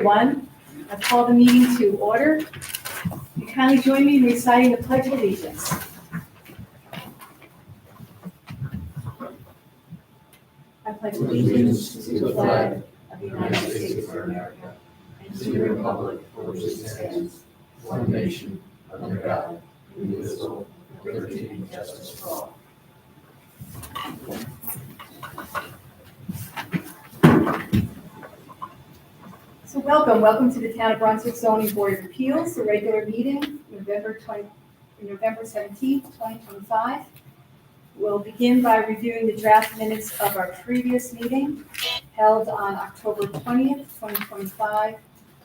One, I call the meeting to order. You kindly join me in reciting the Pledge of Allegiance. I pledge allegiance to the flag of the United States of America and to the republic for which it stands, one nation, under God, indivisible, with liberty and justice for all. So welcome to the Town of Brunswick Zoning Board of Appeals, the regular meeting, November 17th, 2025. We'll begin by reviewing the draft minutes of our previous meeting held on October 20th, 2025.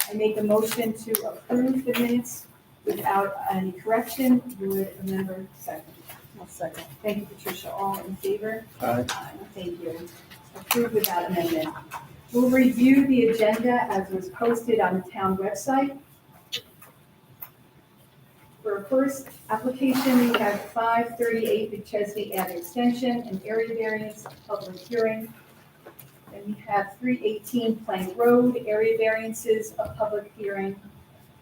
I make a motion to approve the minutes without any correction. Would a member second? I'll second. Thank you, Patricia. All in favor? Aye. Thank you. Approved without amendment. We'll review the agenda as was posted on the town website. For our first application, we have 538 McChesney Ave Extension, an area variance, public hearing. And we have 318 Plank Road, area variances, a public hearing,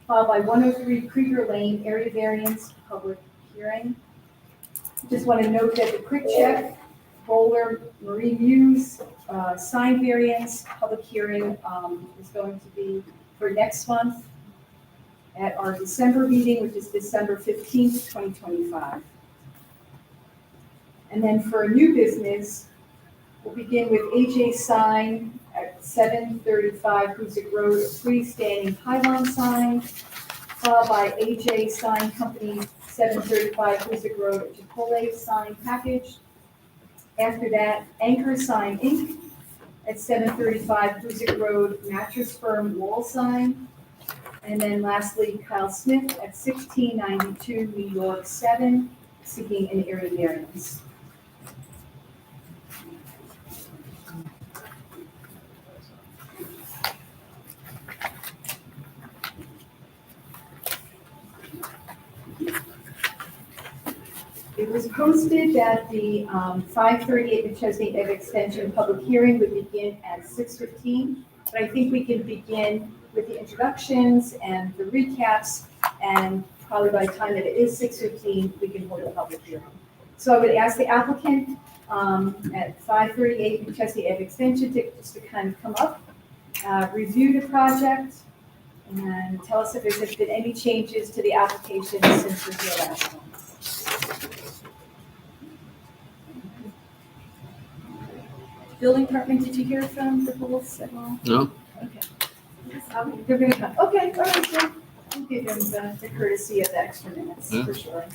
followed by 103 Krieger Lane, area variance, public hearing. Just want to note that the Quick Check Bowler Marie Muse sign variance public hearing is going to be for next month at our December meeting, which is December 15th, 2025. And then for new business, we'll begin with AJ Sign at 735 Hoosick Road, a freestanding pylon sign, followed by AJ Sign Company, 735 Hoosick Road, a Chipotle sign package. After that, Anchor Sign Inc. at 735 Hoosick Road, mattress firm wall sign. And then lastly, Kyle Smith at 1692 New York 7, seeking an area variance. It was posted that the 538 McChesney Ave Extension public hearing would begin at 6:15, but I think we can begin with the introductions and the recaps, and probably by the time that it is 6:15, we can hold a public hearing. So I would ask the applicant at 538 McChesney Ave Extension just to kind of come up, review the project, and tell us if there's been any changes to the application since we did last one. Building department, did you hear from the Bulls at all? No. Okay. They're gonna come. Okay, all right, so I'll give them the courtesy of the extra minutes, Yeah. for sure.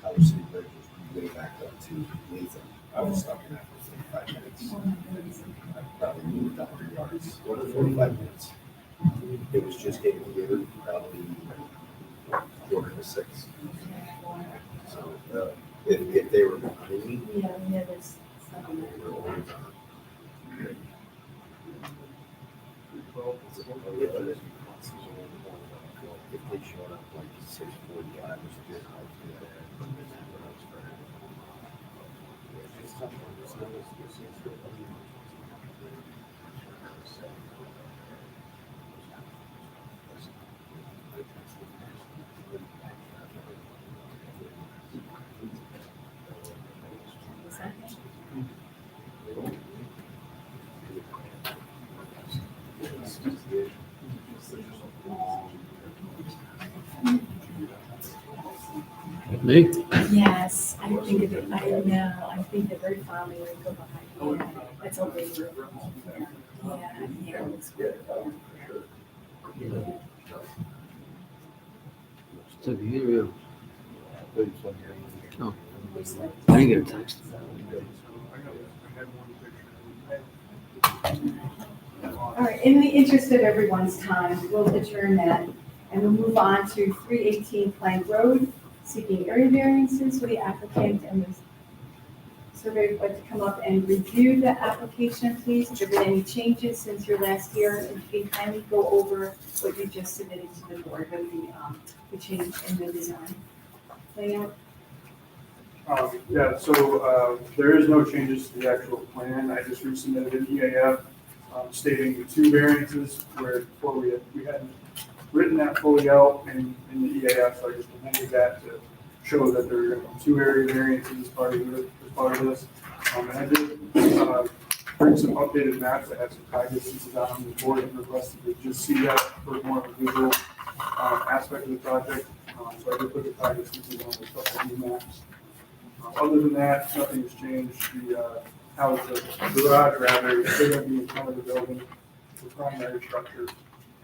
Color City Bridge was way back up to Latham. I was stuck in that for 45 minutes. I probably moved 100 yards, 45 minutes. It was just getting here, probably 5:45. So if they were behind me, Yeah, there's some. they were always on. If they showed up like 6:45 or something, I'd do that. Me? Yes, I think of it, I know, I think they're very fondly when you go behind, yeah, that's a big room. Yeah, it looks good. Took a video. Oh, I didn't get a text. All right, in the interest of everyone's time, we'll adjourn that, and we'll move on to 318 Plank Road, seeking area variances for the applicant, and the surveyor would like to come up and review the application, please. Have there been any changes since your last year? And if you can kindly go over what you just submitted to the board, with the change in the design layout. Yeah, so there is no changes to the actual plan. I just resubmitted an EAF stating the two variances where before we hadn't written that fully out in the EAF, so I just amended that to show that there are going to be two area variances as part of this. And I did bring some updated maps that have some high distances on them. The board had requested to just see that for more of a visual aspect of the project. So I did put the high distances on the couple of new maps. Other than that, nothing has changed. The house, the garage rather, is still going to be in front of the building, the primary structure,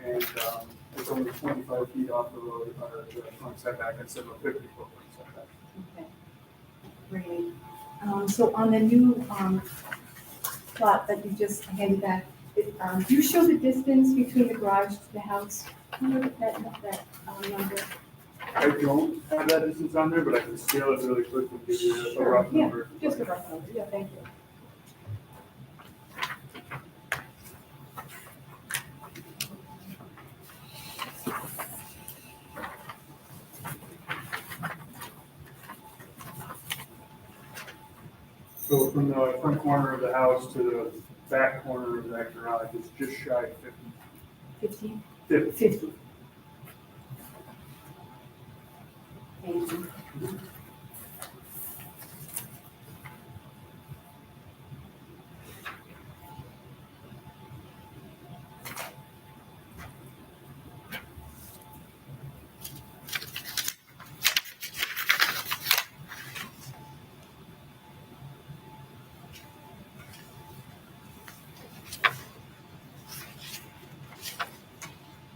and it's only 25 feet off the road, the front setback instead of a 50-foot setback. Okay, great. So on the new plot that you just handed back, do you show the distance between the garage to the house? Can you look at that number? I don't have that distance on there, but I can scale it really quick and give you a rough Yeah, number. just a rough number, yeah, thank you. So from the front corner of the house to the back corner of that garage is just shy of 15? 50. 50. Thank you.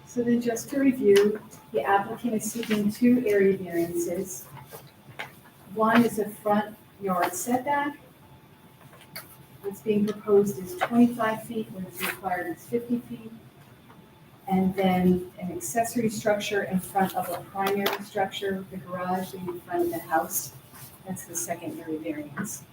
So then just to review, the applicant is seeking two area variances. One is a front yard setback. What's being proposed is 25 feet, when it's required is 50 feet. And then an accessory structure in front of a primary structure, the garage being in front of the house. That's the secondary variance.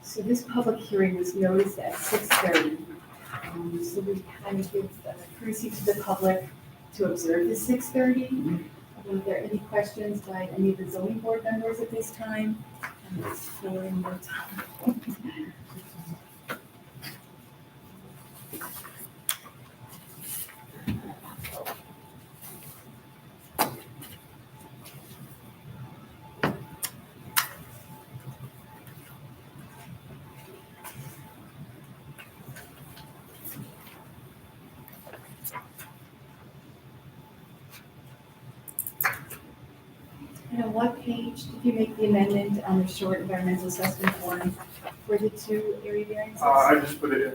So this public hearing was noticed at 6:30. So we kind of give courtesy to the public to observe the 6:30. Are there any questions by any of the zoning board members at this time? And it's 4 in more time. And on what page did you make the amendment on the short environmental assessment form for the 2 area variances? I just put it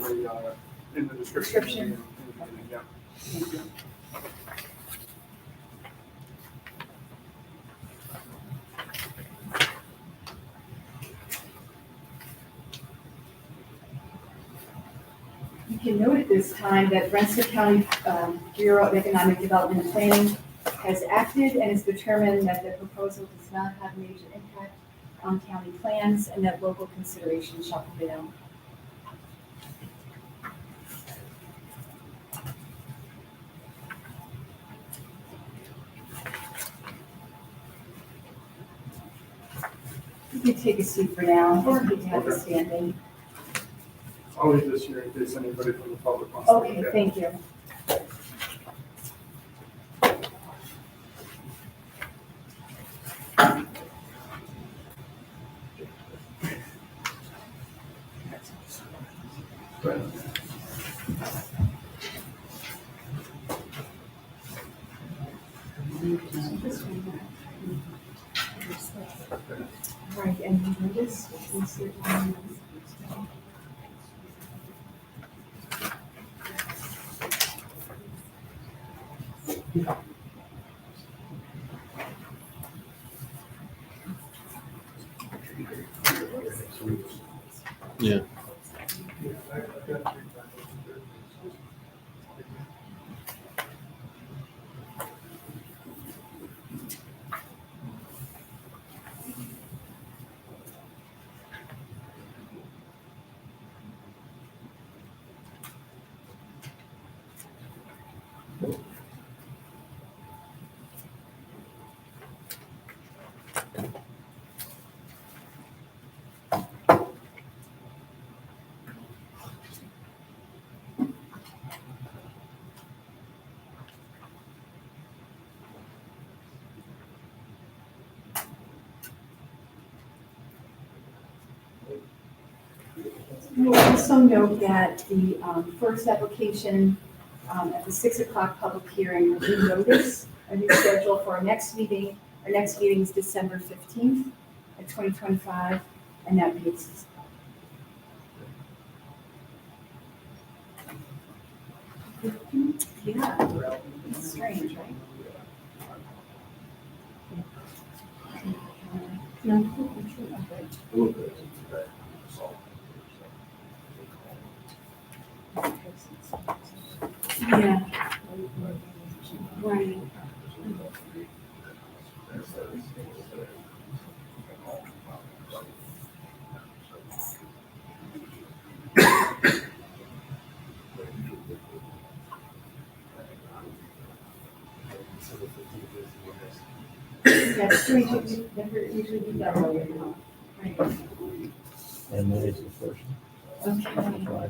in the description. Description. Yeah. Thank you. You can note at this time that Rensselaer County Bureau of Economic Development and Planning has acted and has determined that the proposal does not have major impact on county plans and that local consideration shall prevail. You can take a seat for now, or you can have a standing. I'll leave this here in case anybody from the public wants to. Okay, thank you. Right, and you know this? Yeah. We'll also note that the first application at the 6 o'clock public hearing will be noticed and rescheduled for our next meeting. Our next meeting is December 15th of 2025, and that means. Yeah, it's strange, right? No. Yeah. Right. Yeah, it's strange, we never usually do that earlier. Right. And that is the first. Okay.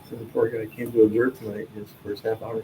So the poor guy came to observe tonight, his first half hour.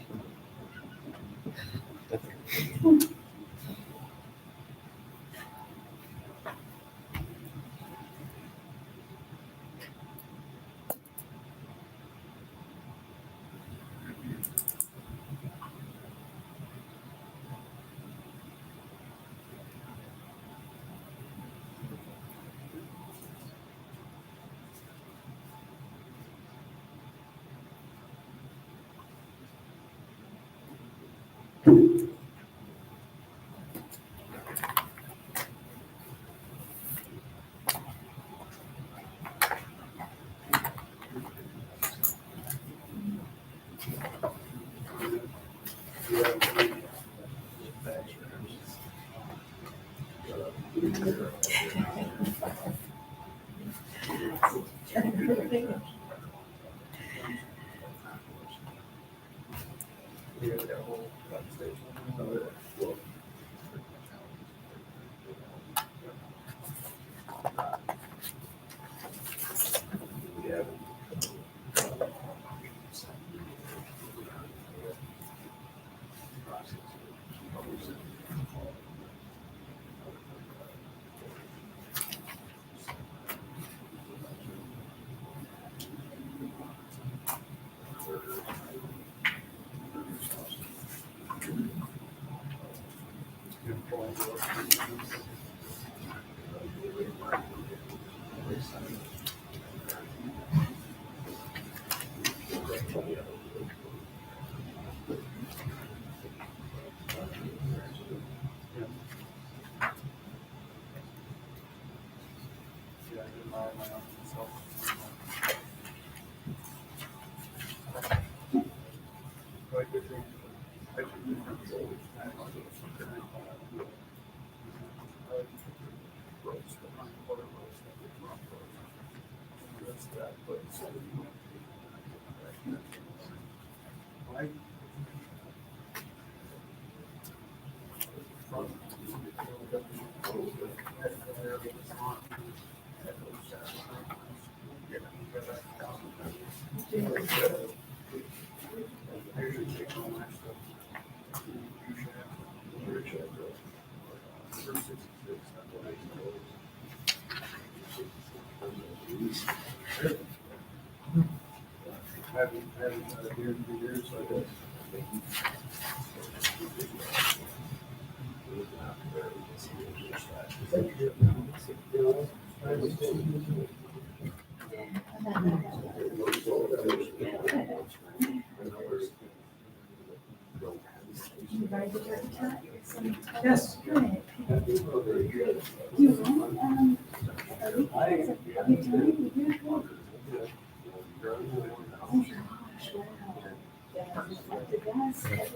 Yes.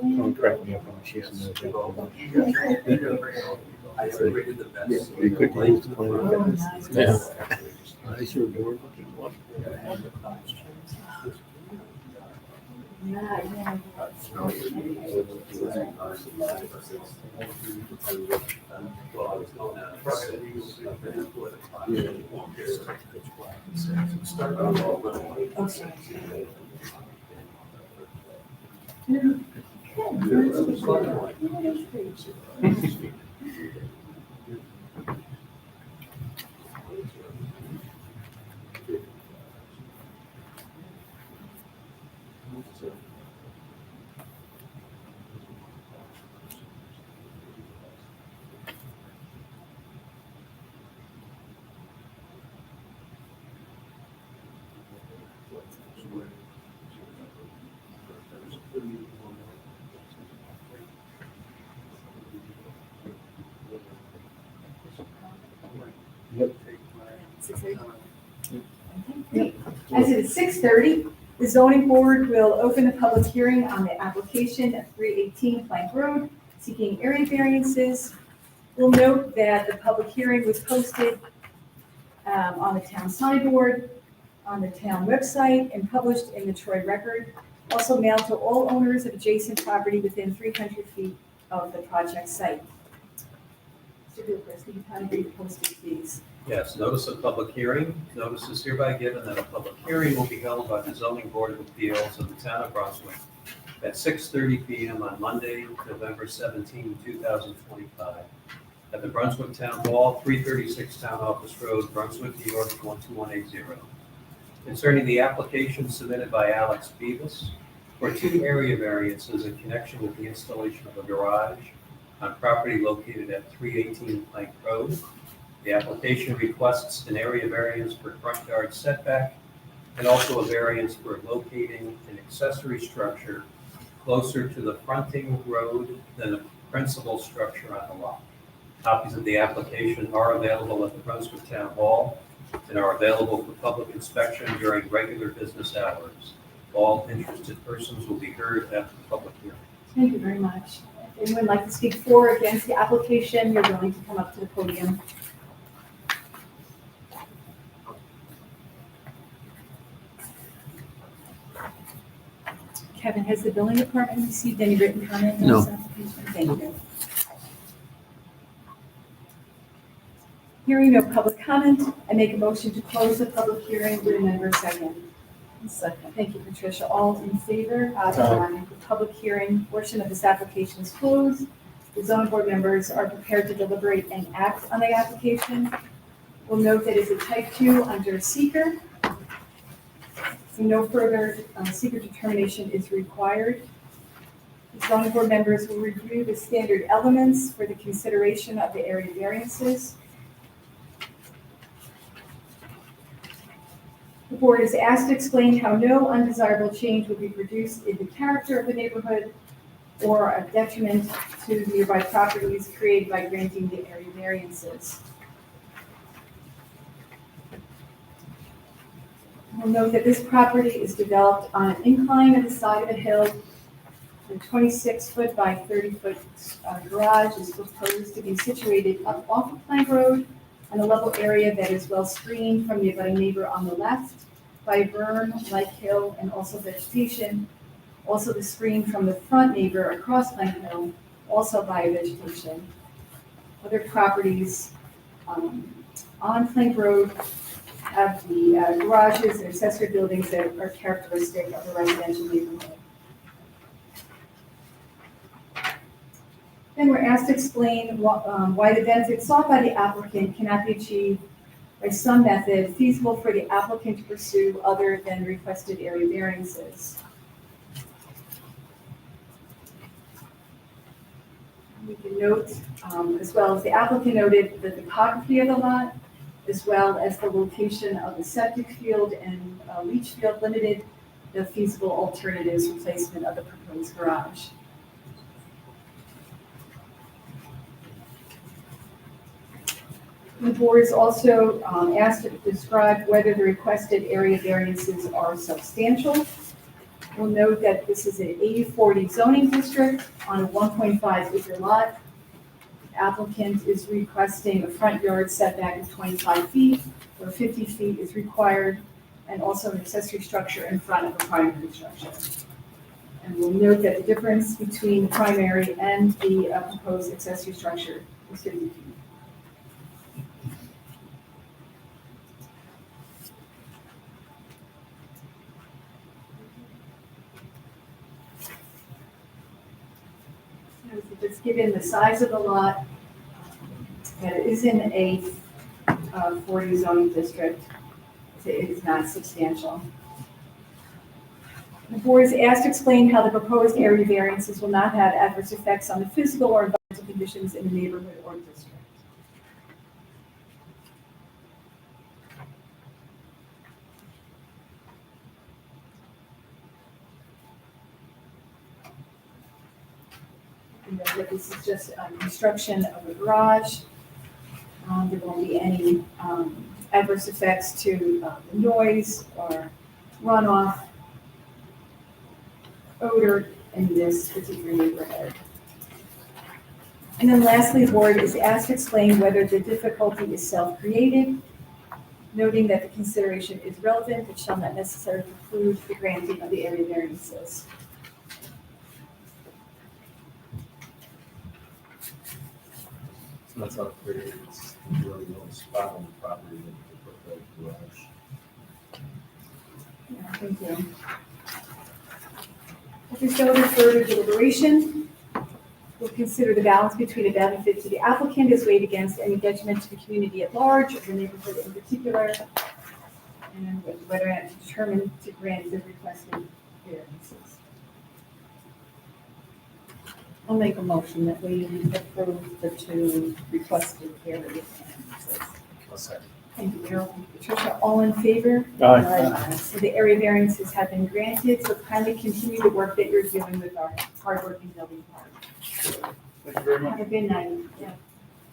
Don't crack me up when she used to know. You couldn't use the plan. Yeah. I sure bored looking one. As it is 6:30, The zoning board will open the public hearing on the application of 318 Plank Road, seeking area variances. We'll note that the public hearing was posted on the town sign board, on the town website, and published in the Troy Record. Also mailed to all owners of adjacent property within 300 feet of the project site. Mr. Gilchrist, can you kind of read the posted fees? Yes, notice of public hearing. Notice is hereby given that a public hearing will be held by the zoning board of appeals of the town of Brunswick at 6:30 PM on Monday, November 17, 2025, at the Brunswick Town Hall, 336 Town Office Road, Brunswick, New York, 12180. Concerning the application submitted by Alex Beavis for 2 area variances in connection with the installation of a garage on property located at 318 Plank Road. The application requests an area variance for front yard setback and also a variance for locating an accessory structure closer to the fronting road than the principal structure on the lot. Copies of the application are available at the Brunswick Town Hall and are available for public inspection during regular business hours. All interested persons will be heard at the public hearing. Thank you very much. If anyone would like to speak for or against the application, you're willing to come up to the podium. Kevin, has the building department received any written comment on No. this application? Thank you. Hearing no public comment, I make a motion to close the public hearing. Would a member second? Second. Thank you, Patricia. All in favor? Aye. The public hearing portion of this application is closed. The zoning board members are prepared to deliberate and act on the application. We'll note that it's a type 2 under seeker. So no further seeker determination is required. The zoning board members will review the standard elements for the consideration of the area variances. The board is asked to explain how no undesirable change will be produced in the character of the neighborhood or a detriment to nearby properties created by granting the area variances. We'll note that this property is developed on an incline at the side of a hill. The 26-foot by 30-foot garage is proposed to be situated up off of Plank Road on a level area that is well screened from the abutting neighbor on the left by a berm, like hill, and also vegetation. Also the screen from the front neighbor across Plank Hill, also by vegetation. Other properties on Plank Road have the garages and accessory buildings that are characteristic of a residential neighborhood. Then we're asked to explain why the benefits sought by the applicant cannot be achieved by some method feasible for the applicant to pursue other than requested area variances. We can note, as well as the applicant noted, the topography of the lot, as well as the location of the septic field and leach field limited the feasible alternatives for placement of the proposed garage. The board is also asked to describe whether the requested area variances are substantial. We'll note that this is an 80-40 zoning district on a 1.5 acre lot. The applicant is requesting a front yard setback of 25 feet, where 50 feet is required, and also an accessory structure in front of a primary structure. And we'll note that the difference between the primary and the proposed accessory structure is 50 feet. Just given the size of the lot, that it is in a 40 zoning district, it is not substantial. The board is asked to explain how the proposed area variances will not have adverse effects on the physical or environmental conditions in the neighborhood or district. That this is just construction of a garage. There won't be any adverse effects to the noise or runoff odor in this particular neighborhood. And then lastly, the board is asked to explain whether the difficulty is self-created, noting that the consideration is relevant but shall not necessarily preclude the granting of the area variances. It's not self-created, it's really no spot on the property that you put the garage. Yeah, thank you. If there's no further deliberation, we'll consider the balance between a benefit to the applicant is weighed against any detriment to the community at large, or the neighborhood in particular, and whether or not to determine to grant the requested variances. I'll make a motion that we approve the two requested variances. A second. Thank you, Errol. Patricia, all in favor? Aye. So the area variances have been granted, so kindly continue the work that you're doing with our hardworking building department. Thank you very much. Have a good night. Yeah.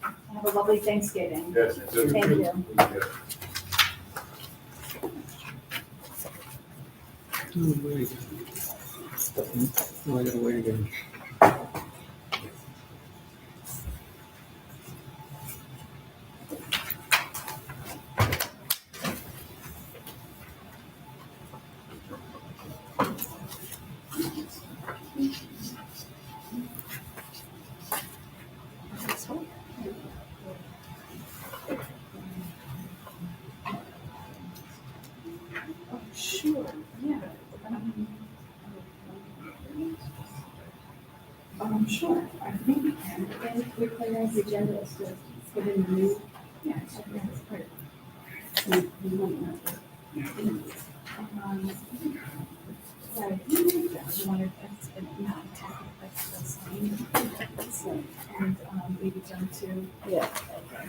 Have a lovely Thanksgiving. Yes, Thank you. Oh, I gotta wait again. Oh, sure, yeah. Sure, I think we can, and we're clearing the agenda as to put in the new, yeah, so that's great. So we might not do- Right, you wanted, that's not tackle, that's the same. So, and, maybe jump to, yeah, okay.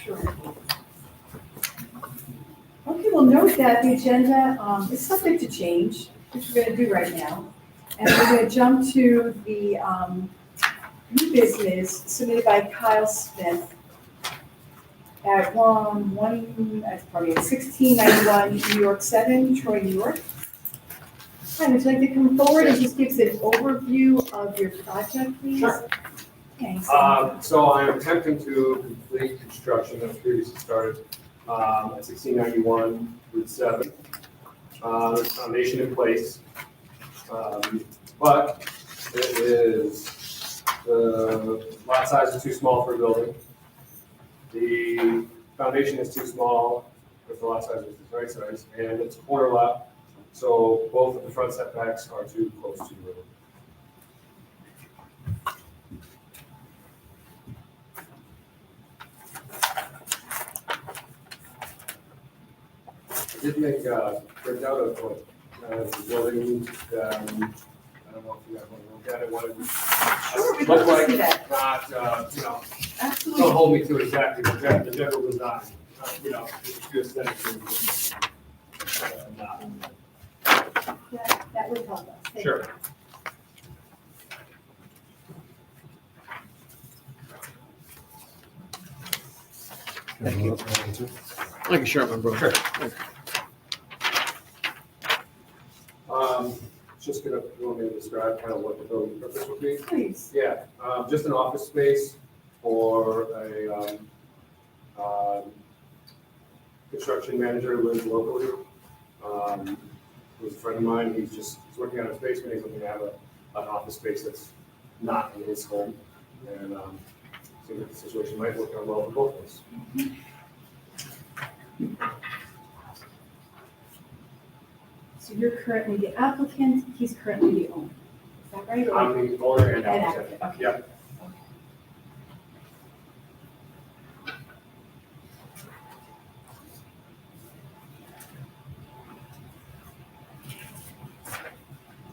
Sure. Okay, well, note that the agenda is subject to change, which we're going to do right now. And we're going to jump to the new business submitted by Kyle Smith at that's probably at 1691 New York 7, Troy, New York. Hi, would you like to come forward and just give us an overview of your project, please? Sure. Thanks. So I am attempting to complete construction that was previously started at 1691 Route 7. There's foundation in place. But it is, the lot size is too small for a building. The foundation is too small, if the lot size is the right size, and it's a corner lot. So both of the front setbacks are too close to the road. I did make a printout of what the building, I don't know if you have one to look at it, what it Sure, we'd looked love to like, see that. not, Absolutely. don't hold me to exactly the general design, it's just that. That would help us. Thank you. Sure. Thank you. I can share my bro. Sure. Just gonna, you want me to describe kind of what the building purpose would be? Please. Yeah, just an office space for a, construction manager who lives locally. Who's a friend of mine, he's working on his basement, he's looking to have an office space that's not in his home. And, seems like the situation might work out well for both of us. So you're currently the applicant, he's currently the owner. Is that right? Or- I'm the owner and And applicant. applicant, okay. Yep.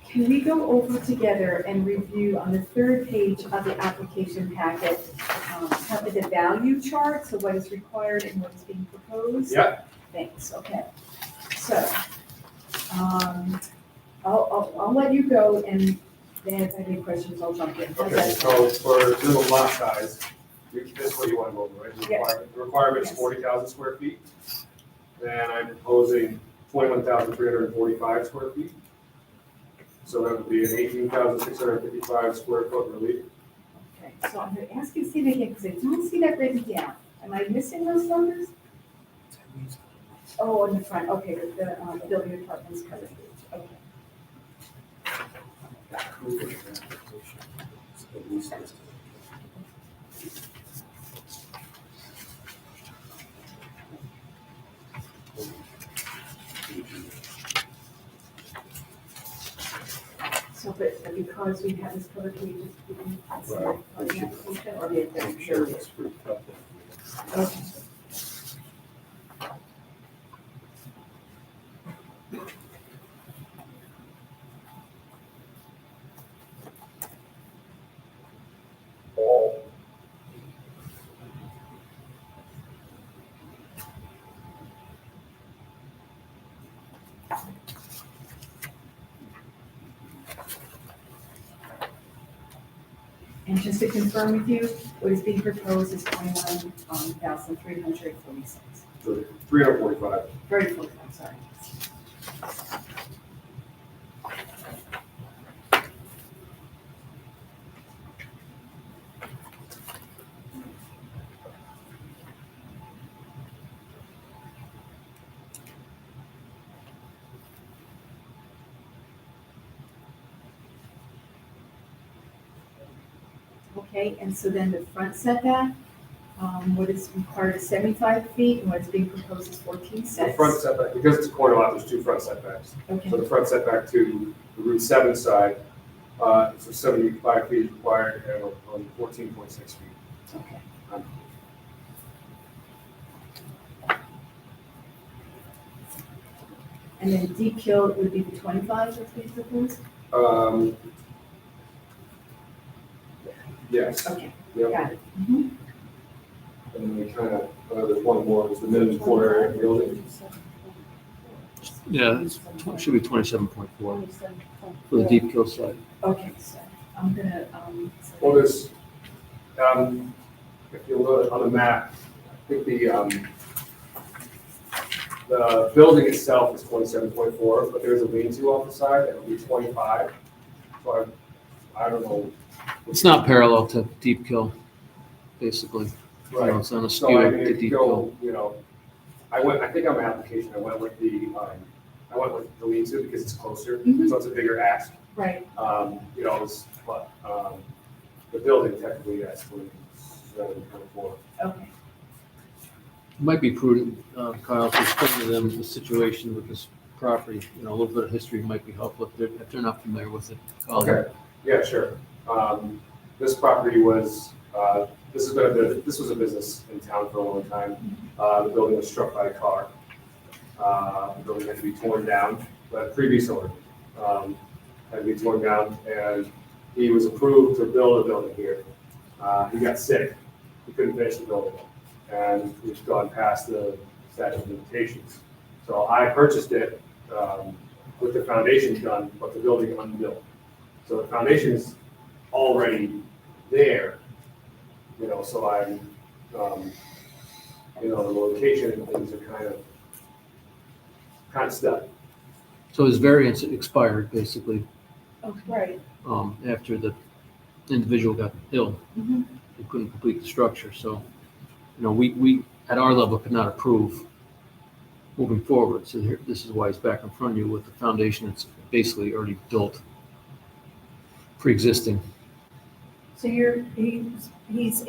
Can we go over together and review on the third page of the application packet, kind of the value chart, so what is required and what is being proposed? Yep. Thanks, okay. So, I'll let you go and Then if I have any questions, I'll jump in. How's Okay, that? so for minimum lot size, this is what you want to go over, right? The Yes. requirement's Yes. 40,000 square feet. Then I'm proposing 21,345 square feet. So that would be an 18,655 square foot relief. Okay, so I'm gonna ask you to see it again, because I don't see that written down. Am I missing those numbers? Oh, on the front, okay, the building department's covered. Okay. So, but because we have this covered, we just, we can, on the application, or the administration? Okay. And just to confirm with you, what is being proposed is 21,346. So 345. Very close, I'm sorry. Okay, and so then the front setback, what is required is 75 feet, and what's being proposed is 14.6. The front setback, because it's a corner lot, there's two front setbacks. Okay, So the front setback to the Route 7 side, so 75 feet is required and on 14.6 feet. okay. And then deep kill would be the 25 that's being proposed? Yes, Okay, yep. got it. Mhm. And then we kind of, there's one more, is the minimum floor area of the building. Yeah, should be 27.4 for the deep kill side. Okay, so I'm gonna, Well, there's, if you look on the map, I think the building itself is 27.4, but there's a lean-to off the side that would be 25. So I don't know. It's not parallel to deep kill, basically. You know, Right. It's on a So I skew mean, to if you deep kill. go, I think on my application, I went with the lean-to because it's closer, Mhm. so it's a bigger ask. right, But the building technically, yes, 27.4. okay. It might be prudent, Kyle, to explain to them the situation with this property. You know, a little bit of history might be helpful if they're not familiar with it. Okay, yeah, sure. This property was, this was a business in town for a long time. The building was struck by a car. The building had to be torn down, but previous owner, had to be torn down, and he was approved to build a building here. He got sick, he couldn't finish the building, and we've gone past the statute of limitations. So I purchased it, with the foundation done, but the building unbuilt. So the foundation is already there, so I'm, the location and things are kind of stuck. So his variance expired, basically, Okay, right. after the individual got ill. Mhm. He couldn't complete the structure, so, we, at our level, could not approve moving forward. So here, this is why he's back in front of you with the foundation that's basically already built, pre-existing. So he's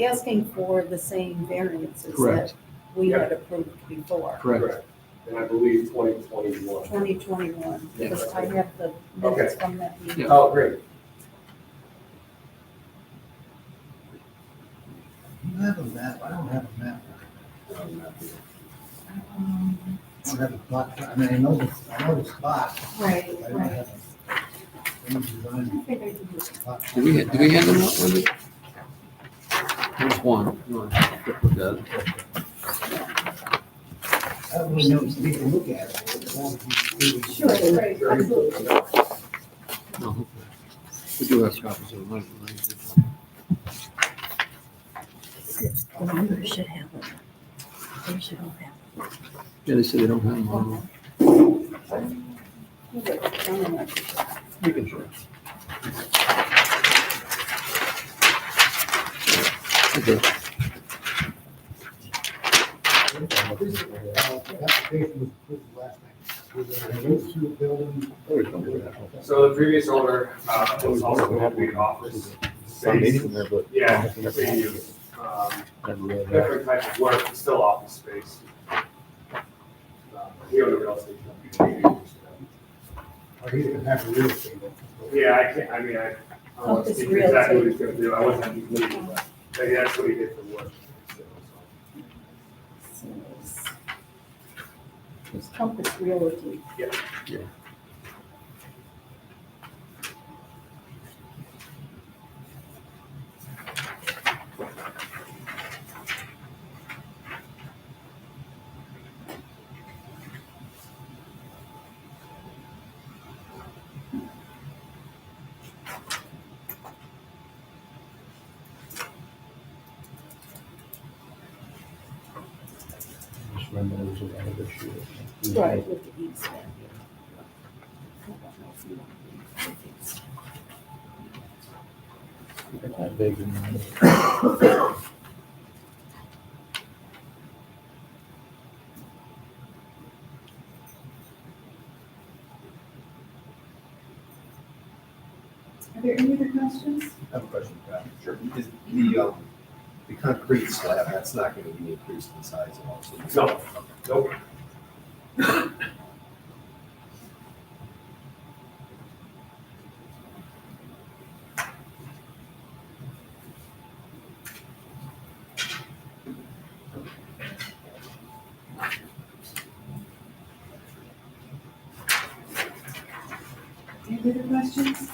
asking for the same variances Correct. that we had approved before, Correct. And I believe 2021. 2021, Yeah. because I have the minutes from that meeting. Yeah. Oh, great. You have a map, I don't have a map. I don't have a plot, I mean, I know the spot, Right, but I don't right. have a design I think I do. plot. Do we have them up, Wendy? There's one. You want to quick look at it? I don't really know, take a look at it. Sure, right, absolutely. No. We do have copies of it. The members should have it. They should all have Yeah, they said they don't have them on. it. You can share. Okay. The application was approved last night. Was there a use to the building? So the previous owner, was also going to be an office space. Yeah, they use, different types of work, it's still office space. He owned a real estate company. Or he didn't have the real estate. Yeah, I can't, I mean, I don't want to Compass speak Realty. exactly what he's gonna do, I wasn't at his meeting, but that's what he did for work. It's Compass Realty. Right, with the easement. Are there any other questions? I have a question, Pat. Sure. Is the concrete slab, that's not gonna be increased in size at all? So No, nope. Any other questions?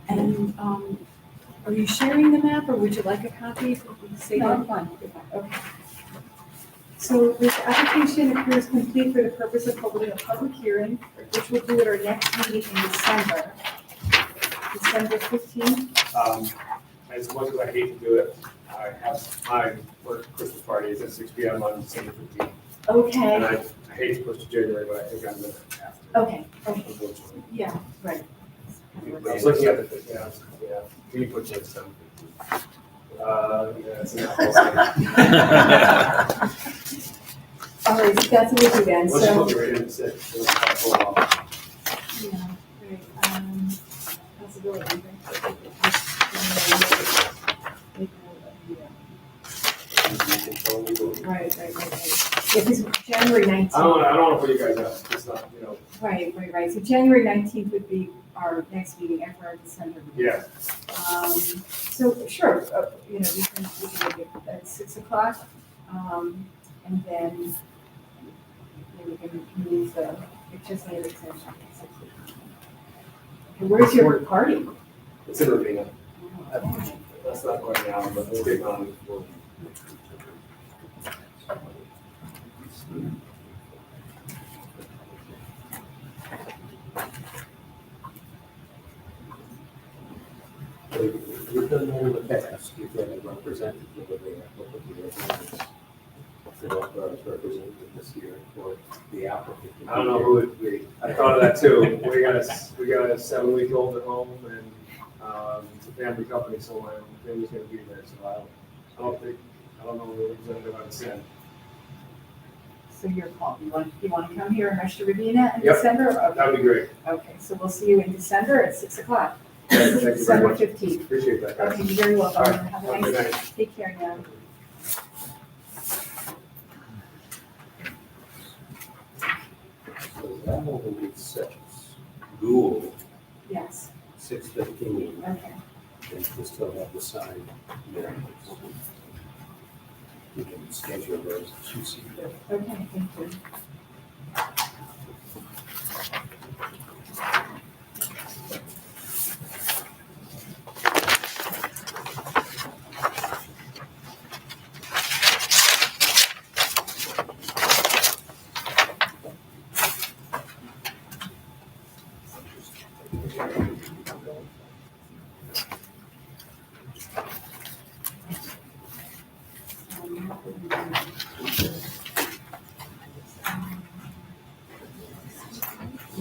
And, Are you sharing the map, or would you like a copy? Say no, that. I'm fine. Okay. So this application appears complete for the purpose of holding a public hearing, which we'll do at our next meeting in December. December 15th. As much as I hate to do it, I have my work Christmas party is at 6 p.m. on December 15th. And Okay, I hate to push to January, but I think I'm gonna have to, okay, unfortunately. yeah, right. I was looking at the, yeah, we put like 7:15. Yeah, it's not. All right, so that's what we'll do then, Let's so. put it right in the 6. It'll kind of pull off. Yeah, right, possibility, right? Right. Yeah, because January 19th. I don't want to put you guys out, it's not, you know, Right. So January 19th would be our next meeting after our December meeting. yeah. So, sure, we can make it at 6 o'clock. And then we can move the Chestnut extension. at 6 o'clock. Okay, where's your party? It's in Ravina. That's not going down, but we'll get on. We've done that in the past, you've got a representative of the applicant. The representative this year for the applicant. I don't know who it would be. I thought of that too. We got a 7-week-old at home and, it's a family company, so my family's gonna be there, so I don't know who representative I would send. So your call, you want to come here in West Ravina in Yep. December? Okay. That would be great. Okay, so we'll see you in December at 6 o'clock. Thank you very December much. 15th. Appreciate that, guys. Okay, you're very welcome. All right. Have Have a a good nice, night. take care now. So that will be 6. Gould, Yes, 6:15, okay. and we still have the sign there. You can schedule those as you see fit. Okay, thank you.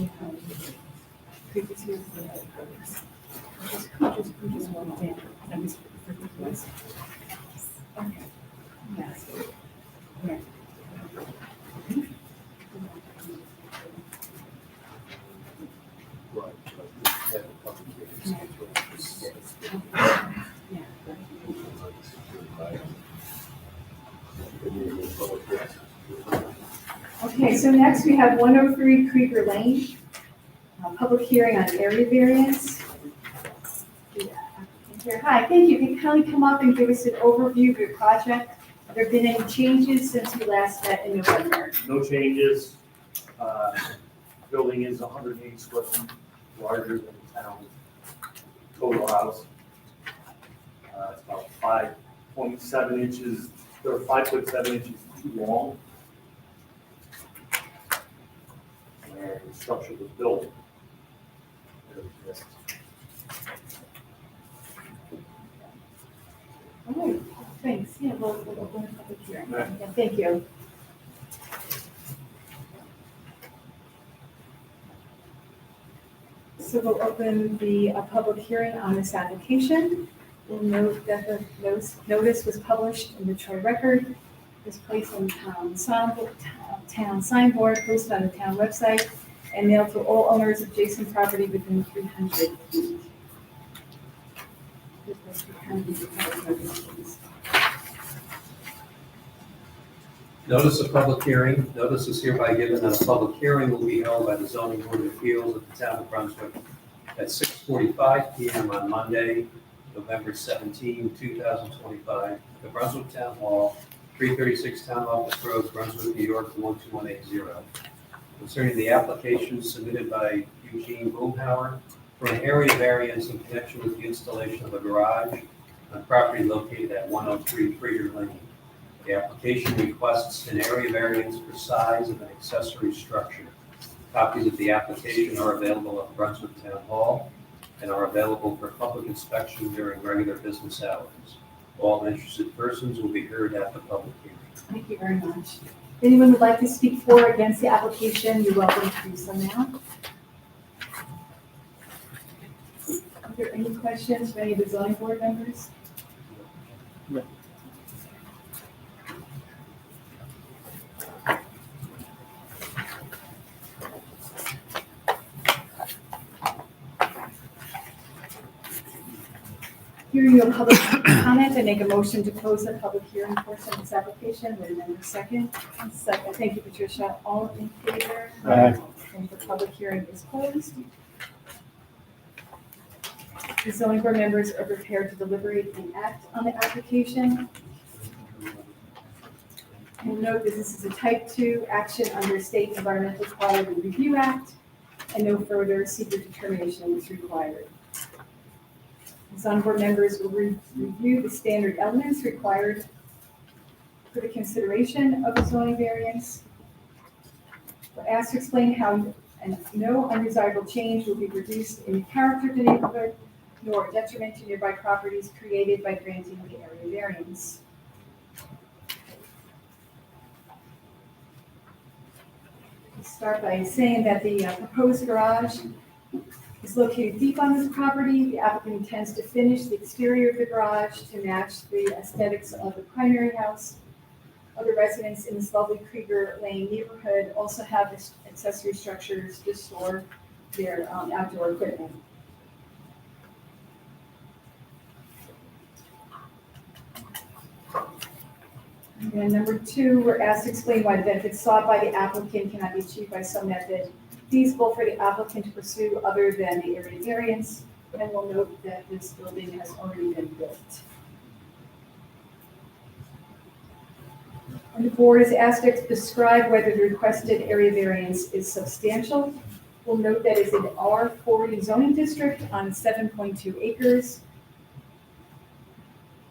Right, but we had a public hearing scheduled for 6:30. Okay, so next we have 103 Krieger Lane, public hearing on area variance. Hi, thank you. Can you kindly come up and give us an overview of your project? Have there been any changes since we last met in November? No changes. Building is 180 square feet larger than the town total house. It's about 5.7 inches, or 5.7 inches too long. And the structure was built. All right, thanks. Yeah, we'll open a public hearing. Right. Yeah, thank you. So we'll open the public hearing on this application. We'll note that the notice was published in the Troy Record, was placed on town signboard, posted on the town website, and mailed to all owners of adjacent property within 300 feet. Notice of public hearing. Notice is hereby given that a public hearing will be held by the zoning board of appeals of the town of Brunswick at 6:45 PM on Monday, November 17, 2025, at the Brunswick Town Hall, 336 Town Office Road, Brunswick, New York, 12180. Concerning the application submitted by Eugene Boomhauer for an area variance in connection with the installation of a garage on property located at 103 Krieger Lane. The application requests an area variance for size of an accessory structure. Copies of the application are available at Brunswick Town Hall and are available for public inspection during regular business hours. All interested persons will be heard at the public hearing. Thank you very much. If anyone would like to speak for or against the application, you're welcome to do so now. Are there any questions from any of the zoning board members? Hearing no public comment, I make a motion to close the public hearing portion of this application. Would member second? Second. Thank you, Patricia. All in favor? Aye. And the public hearing is closed. The zoning board members are prepared to deliberate and act on the application. And note that this is a type 2 action under State Environmental Quality Review Act, and no further secret determination is required. Zoning board members will review the standard elements required for the consideration of a zoning variance. We're asked to explain how no undesirable change will be produced in the character of the neighborhood, nor detriment to nearby properties created by granting the area variance. We'll start by saying that the proposed garage is located deep on this property. The applicant intends to finish the exterior of the garage to match the aesthetics of the primary house. Other residents in this lovely Krieger Lane neighborhood also have accessory structures to store their outdoor equipment. And then number 2, we're asked to explain why the benefits sought by the applicant cannot be achieved by some method feasible for the applicant to pursue other than the area variance, and we'll note that this building has already been built. And the board is asked to describe whether the requested area variance is substantial. We'll note that it's an R40 zoning district on 7.2 acres.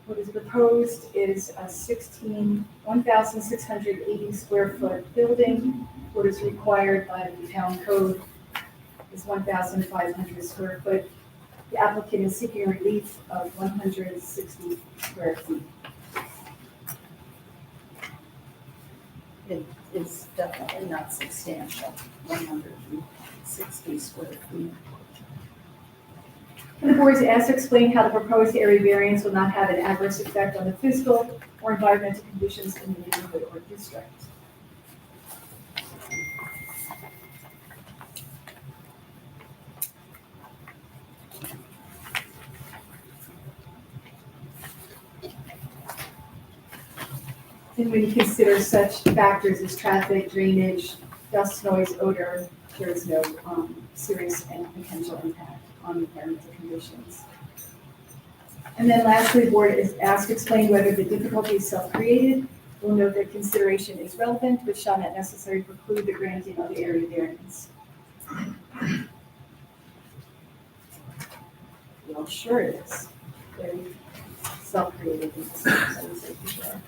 What is proposed is a 1,680 square foot building. What is required by the town code is 1,500 square foot. The applicant is seeking a relief of 160 square feet. And is definitely not substantial, 160 square feet. And the board is asked to explain how the proposed area variance will not have an adverse effect on the physical or environmental conditions in the neighborhood or district. And when you consider such factors as traffic, drainage, dust, noise, odor, there is no serious and potential impact on environmental conditions. And then lastly, the board is asked to explain whether the difficulty is self-created. We'll note that consideration is relevant, but shall not necessarily preclude the granting of the area variance. Well, sure it is. Very self-created, I would say for sure.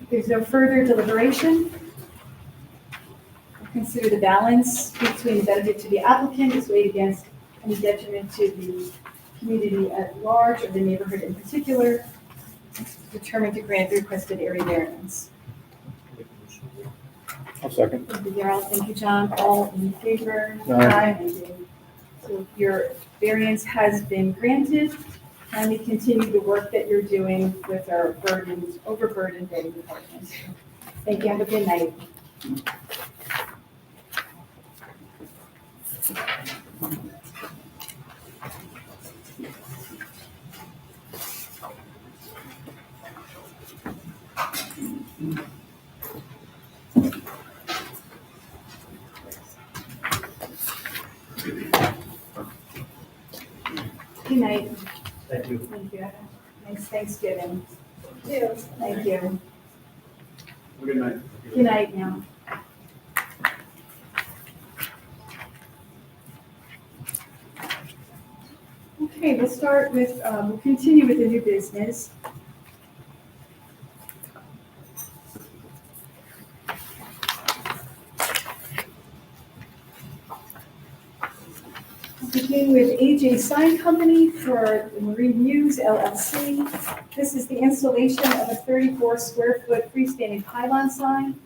If there's no further deliberation, we'll consider the balance between the benefit to the applicant is weighed against any detriment to the community at large or the neighborhood in particular, determined to grant the requested area variance. I'll second. Thank you, Darrell. Thank you, John. All in favor? Aye. Thank you. So your variance has been granted. Kindly continue the work that you're doing with our overburdened building department. Thank you. Have a good night. Good night. Thank you. Thank you. Nice Thanksgiving. Thank you. Good night. Good night now. Okay, we'll start with, we'll continue with the new business. Begin with AJ Sign Company for Marine Muse LLC. This is the installation of a 34 square foot freestanding pylon sign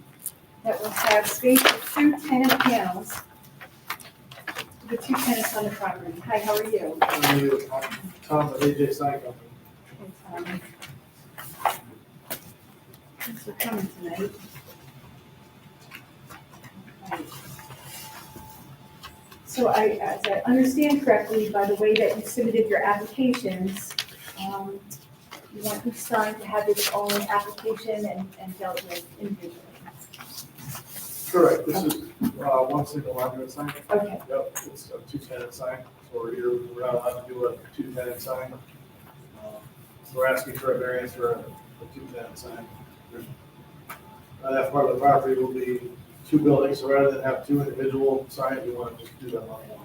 that will have space for 2 tenant panels. The 2 tenants on the property. Hi, how are you? Tom with AJ Sign Company. Thanks for coming tonight. Right. So as I understand correctly, by the way that you submitted your applications, you want each sign to have its own application and dealt with individually. Correct, this is one single monument sign. Okay, Yep, it's a 2-tenant sign, so we're not allowed to do a 2-tenant sign. So we're asking for a variance for a 2-tenant sign. That part of the property will be 2 buildings, so rather than have 2 individual signs, we want to just do them on one.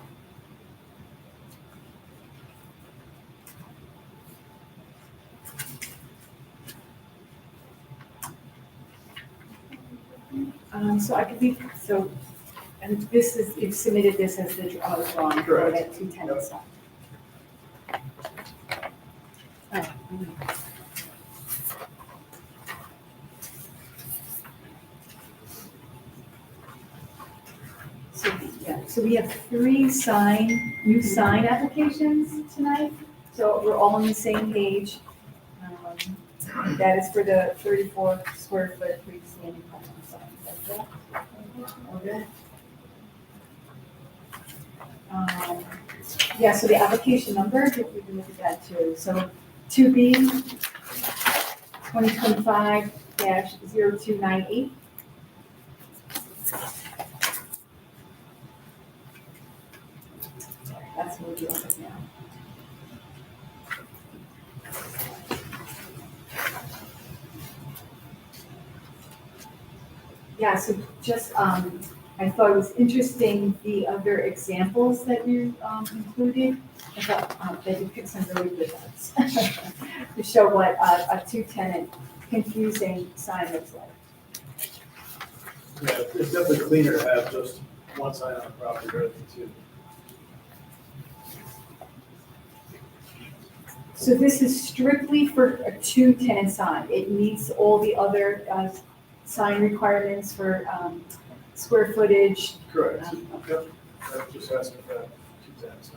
so I could be, so, and this is, you've submitted this as the drawing for Correct. that 2-tenant Yep. sign. Oh, So, yeah, so we have 3 new sign applications tonight, so we're all on the same page. That is for the 34 square foot freestanding pylon sign. That's it? All good? Yeah, so the application number, if we can look at that too. So 2B 2025-0298. That's what we're dealing with now. Yeah, so just, I thought it was interesting, the other examples that you included. I thought that you picked some really good ones to show what a 2-tenant confusing sign looks like. Yeah, it's definitely cleaner to have just one sign on the property rather than 2. So this is strictly for a two-tenant sign. It meets all the other sign requirements for square footage. Correct. Yep. I'm just asking for that 2 tenants.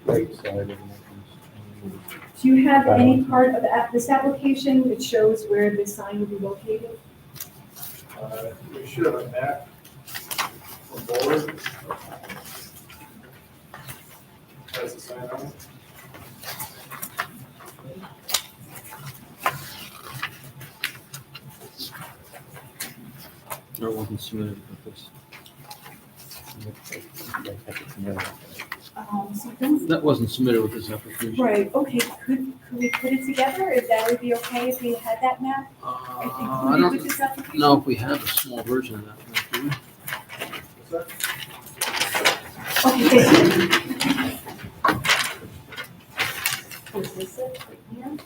Right side of the entrance. Do you have any part of this application that shows where the sign will be located? We should have a map from board. Has the sign on it. Or it wasn't submitted with this. So don't- That wasn't submitted with this application. Right, okay, could we put it together? If that would be okay if we had that map? I Included don't with this application? know if we have a small version of that. do we? What's that? Okay, thank you. Is this it, right here?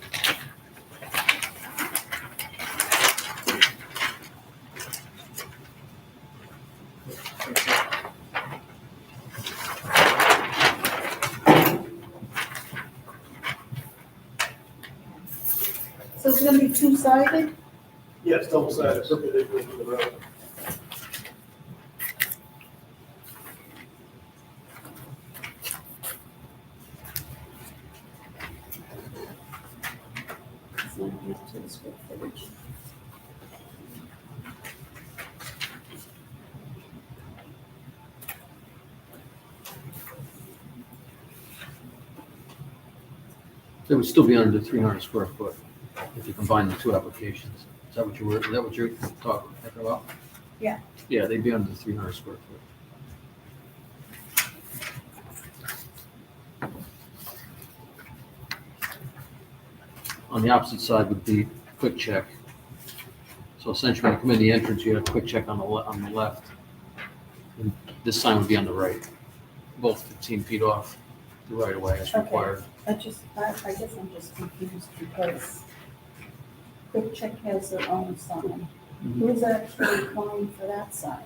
So it's gonna be two-sided? Yes, double sided, perpendicular to the road. It's not used to the square footage. It would still be under the 300 square foot if you combine the two applications. Is that what you're talking about? Yeah. Yeah, they'd be under the 300 square foot. On the opposite side would be Quick Check. So essentially, when you come in the entrance, you have Quick Check on the left. And this sign would be on the right, both 15 feet off the right of way as Okay. required. I guess I'm just confused because Quick Check has their own sign. Who's actually applying for that sign?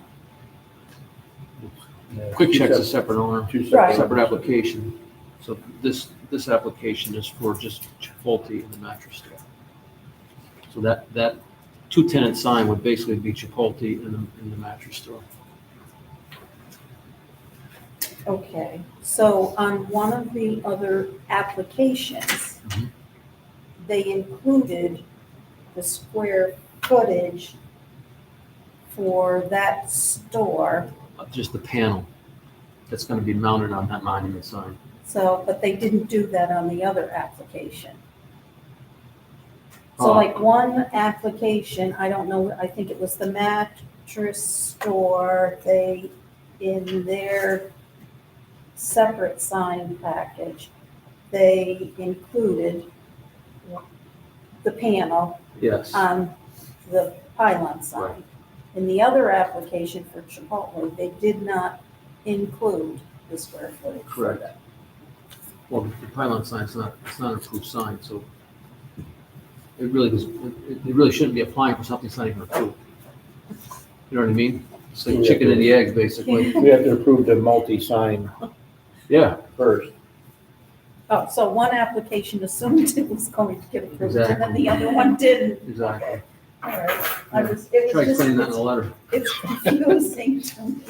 Quick Check's a separate owner, Right. separate application. So this application is for just Chipotle and the mattress store. So that two-tenant sign would basically be Chipotle and the mattress store. Okay, so on one of the other applications, Mhm. they included the square footage for that store. Just the panel that's gonna be mounted on that monument sign. So, but they didn't do that on the other application. So Oh. like one application, I don't know, I think it was the mattress store, they, in their separate sign package, they included the panel Yes, on the pylon sign. Right. In the other application for Chipotle, they did not include the square footage. for Correct. that. well, the pylon sign's it's not an approved sign, so it really shouldn't be applying for something that's not even approved. You know what I mean? It's like chicken and the egg, basically. We have to approve the multi-sign Yeah, first. Oh, so one application assumed it was going to get approved, and then Exactly. the other one didn't. exactly. All right, it Try was explaining that in just, a letter. it's confusing to me.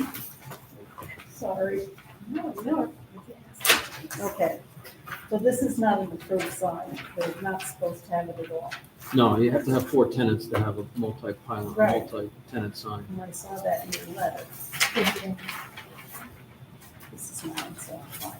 Sorry. No, no. Okay, so this is not an approved sign, they're not supposed to have it at all. No, you have to have 4 tenants to have a multi-pylon, Right. multi-tenant sign. And I saw that in your letter. This is mine, so fine.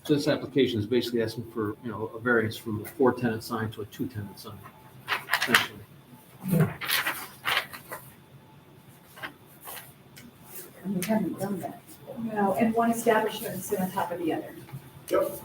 So this application is basically asking for, a variance from a 4-tenant sign to a 2-tenant sign, essentially. And we haven't done that. No, and one establishment is on top of the other. Yep.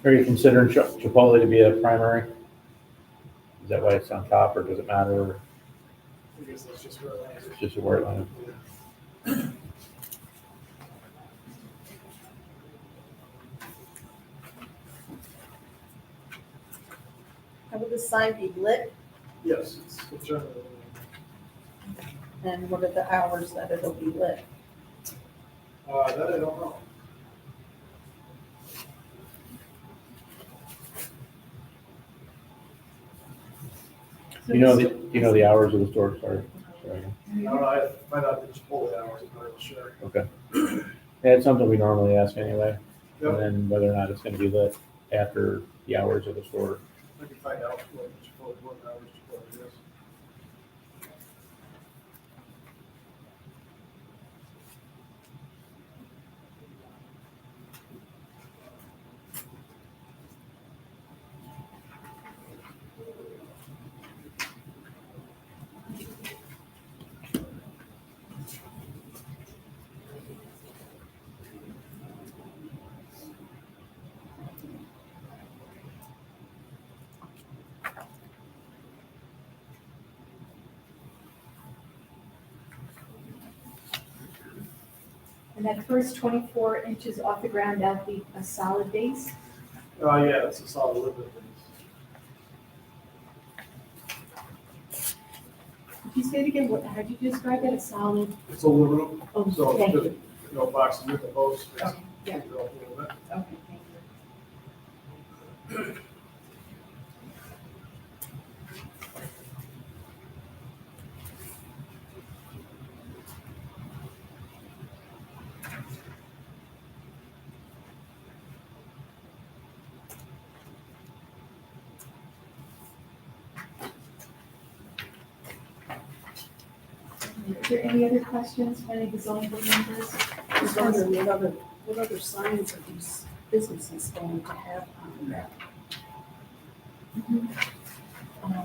Are you considering Chipotle to be a primary? Is that why it's on top, or does it matter? I guess that's just where it is. It's just a word line. How would the sign be lit, Yes, it's generally. and what are the hours that it'll be lit? That I don't know. So Do you know this- do you know the hours of the store? Sorry. I don't know, I might not be Chipotle hours, I'm not sure. Okay. Yeah, it's something we normally ask anyway, and Yep, then whether or not it's gonna be lit after the hours of the store. I can find out what hours Chipotle is. And that first 24 inches off the ground, that'll be a solid base? Oh, yeah, it's a solid wood base. Did you say it again? How did you describe it? A solid? It's aluminum, Oh, so thank just, you. boxes with the posts. Okay, yeah, Keep it off a little bit. okay, thank you. Is there any other questions by any of the zoning board members? I was wondering what other signs are these businesses going to have on that?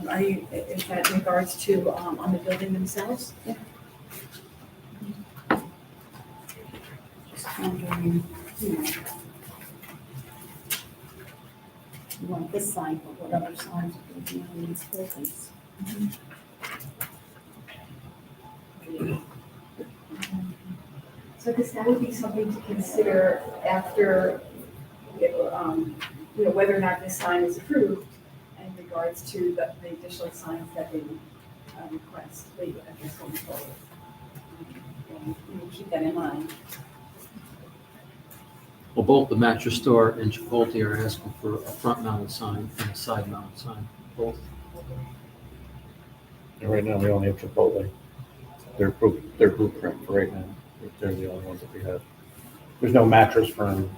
Are you, is that in regards to, on the building themselves? Yeah. Just wondering, you want this sign, but what other signs are going to be on these buildings? So I guess that would be something to consider after, whether or not this sign is approved in regards to the additional signs that they would request, I guess, going forward. And we'll keep that in mind. Well, both the mattress store and Chipotle are asking for a front mounted sign and a side mounted sign, both. And right now, we only have Chipotle. Their blueprint for right now. They're the only ones that we have. There's no mattress firm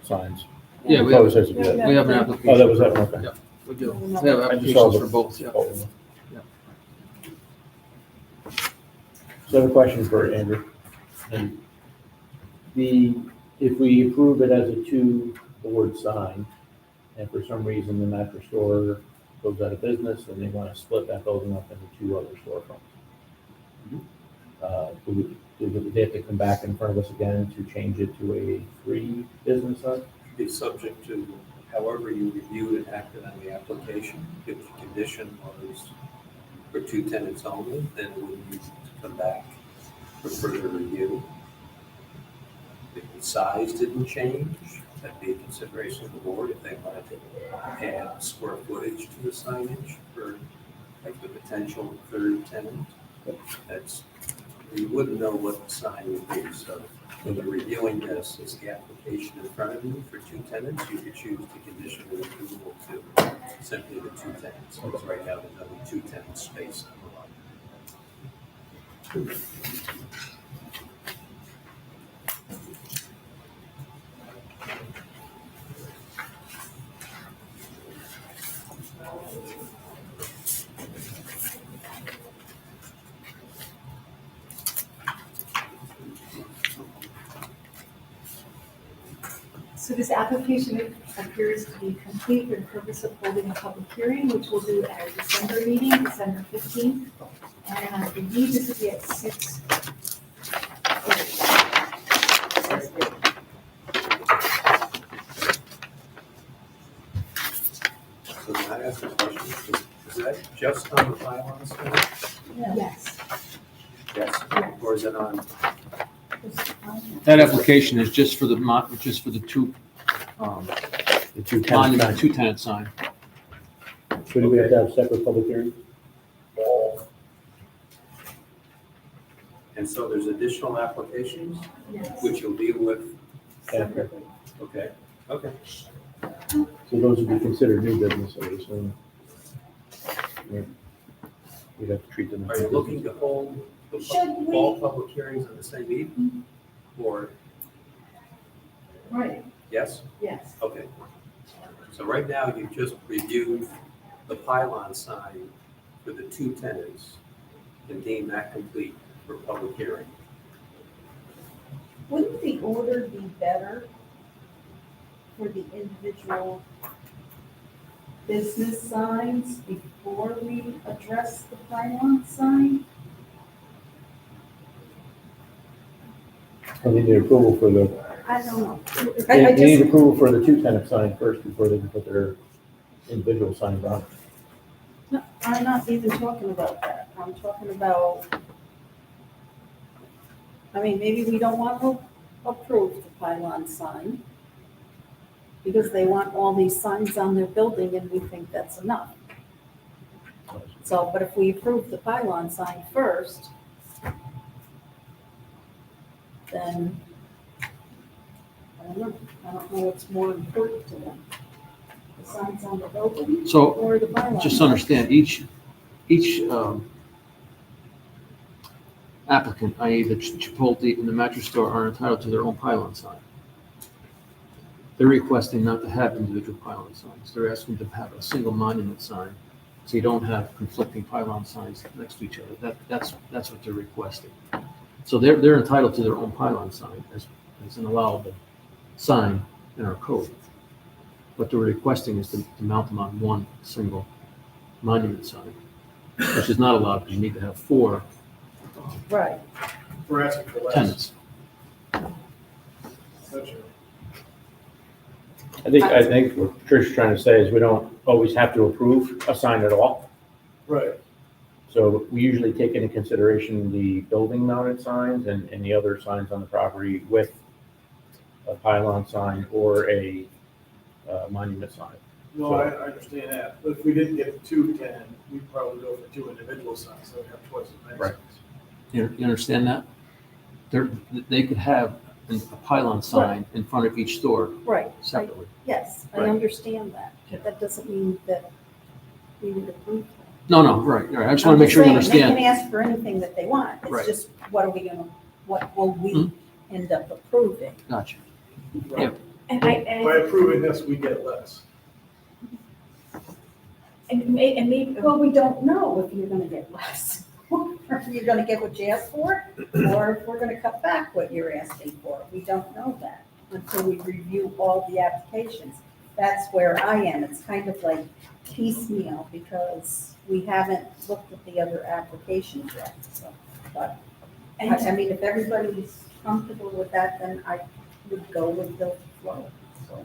signs. Yeah, we have, Propose as of yet. we have an application. Oh, that was that one, okay. Yeah, we do. We have I just saw applications the for both, yeah. Chipotle. Yeah. So I have a question for Andrew. And if we approve it as a two-board sign, and for some reason the mattress store goes out of business and they want to split that building up into two other storefronts, do they have to come back in front of us again to change it to a three business sign? Be subject to however you reviewed and acted on the application. If the condition was for two tenants only, then it would need to come back for further review. If the size didn't change, that'd be a consideration of the board if they wanted to add square footage to the signage for like the potential third tenant. That's, you wouldn't know what the sign would be, so when you're reviewing this, is the application in front of you for two tenants, you could choose to condition the approval to simply the two tenants, because right now there's only two tenants space on So this application appears to be complete for the purpose of holding a public hearing, which we'll do at our December meeting, December 15th. And I believe this will be at 6. So can I ask a question? Is that just on the pylon side? Yes. Yes. Or is it on, That application is just for the two, The two monument, tenants. two tenant sign. So do we have to have separate public hearing? and so there's additional applications, Yes. which you'll deal with? After. Okay, okay. So those would be considered new business, I would assume. Yeah. We'd have to treat them. Are you looking to hold the Should we- all public hearings on the same evening? Or, Right, yes? yes. Okay. So right now, you've just reviewed the pylon sign for the two tenants and deemed that complete for public hearing. Wouldn't the order be better for the individual business signs before we address the pylon sign? Well, they need approval for the, I don't know. they need approval for the two tenant sign first before they can put their individual signs on. No, I'm not even talking about that. I'm talking about, I mean, maybe we don't want to approve the pylon sign because they want all these signs on their building and we think that's enough. So, but if we approve the pylon sign first, then, I don't know, I don't know what's more important to them. The signs on the building So or the pylon? just sign? understand, each applicant, i.e. the Chipotle and the mattress store, are entitled to their own pylon sign. They're requesting not to have individual pylon signs. They're asking to have a single monument sign, so you don't have conflicting pylon signs next to each other. That's what they're requesting. So they're entitled to their own pylon sign as an allowable sign in our code. What they're requesting is to mount them on one single monument sign, which is not allowed because you need to have 4 Right. We're asking for less. tenants. That's true. I think what Trish is trying to say is we don't always have to approve a sign at all. Right. So we usually take into consideration the building mounted signs and the other signs on the property with a pylon sign or a monument sign. No, I understand that, but if we didn't get 210, we'd probably go for 2 individual signs, so we have twice as many. Right. You understand that? They could have a pylon sign in front of each store Right. separately. Yes, I Right. understand that, but that doesn't mean that we would approve that. No, right. I just want to make sure you They understand. can ask for anything that they want. It's Right. just, what will we Mhm. end up approving? Gotcha. Right. And By approving this, we get less. maybe, Well, we don't know if you're gonna get less. Or if you're gonna get what you asked for, or if we're gonna cut back what you're asking for. We don't know that until we review all the applications. That's where I am. It's kind of like piecemeal because we haven't looked at the other applications yet, so. But, I mean, if everybody's comfortable with that, then I would go with the flow, so.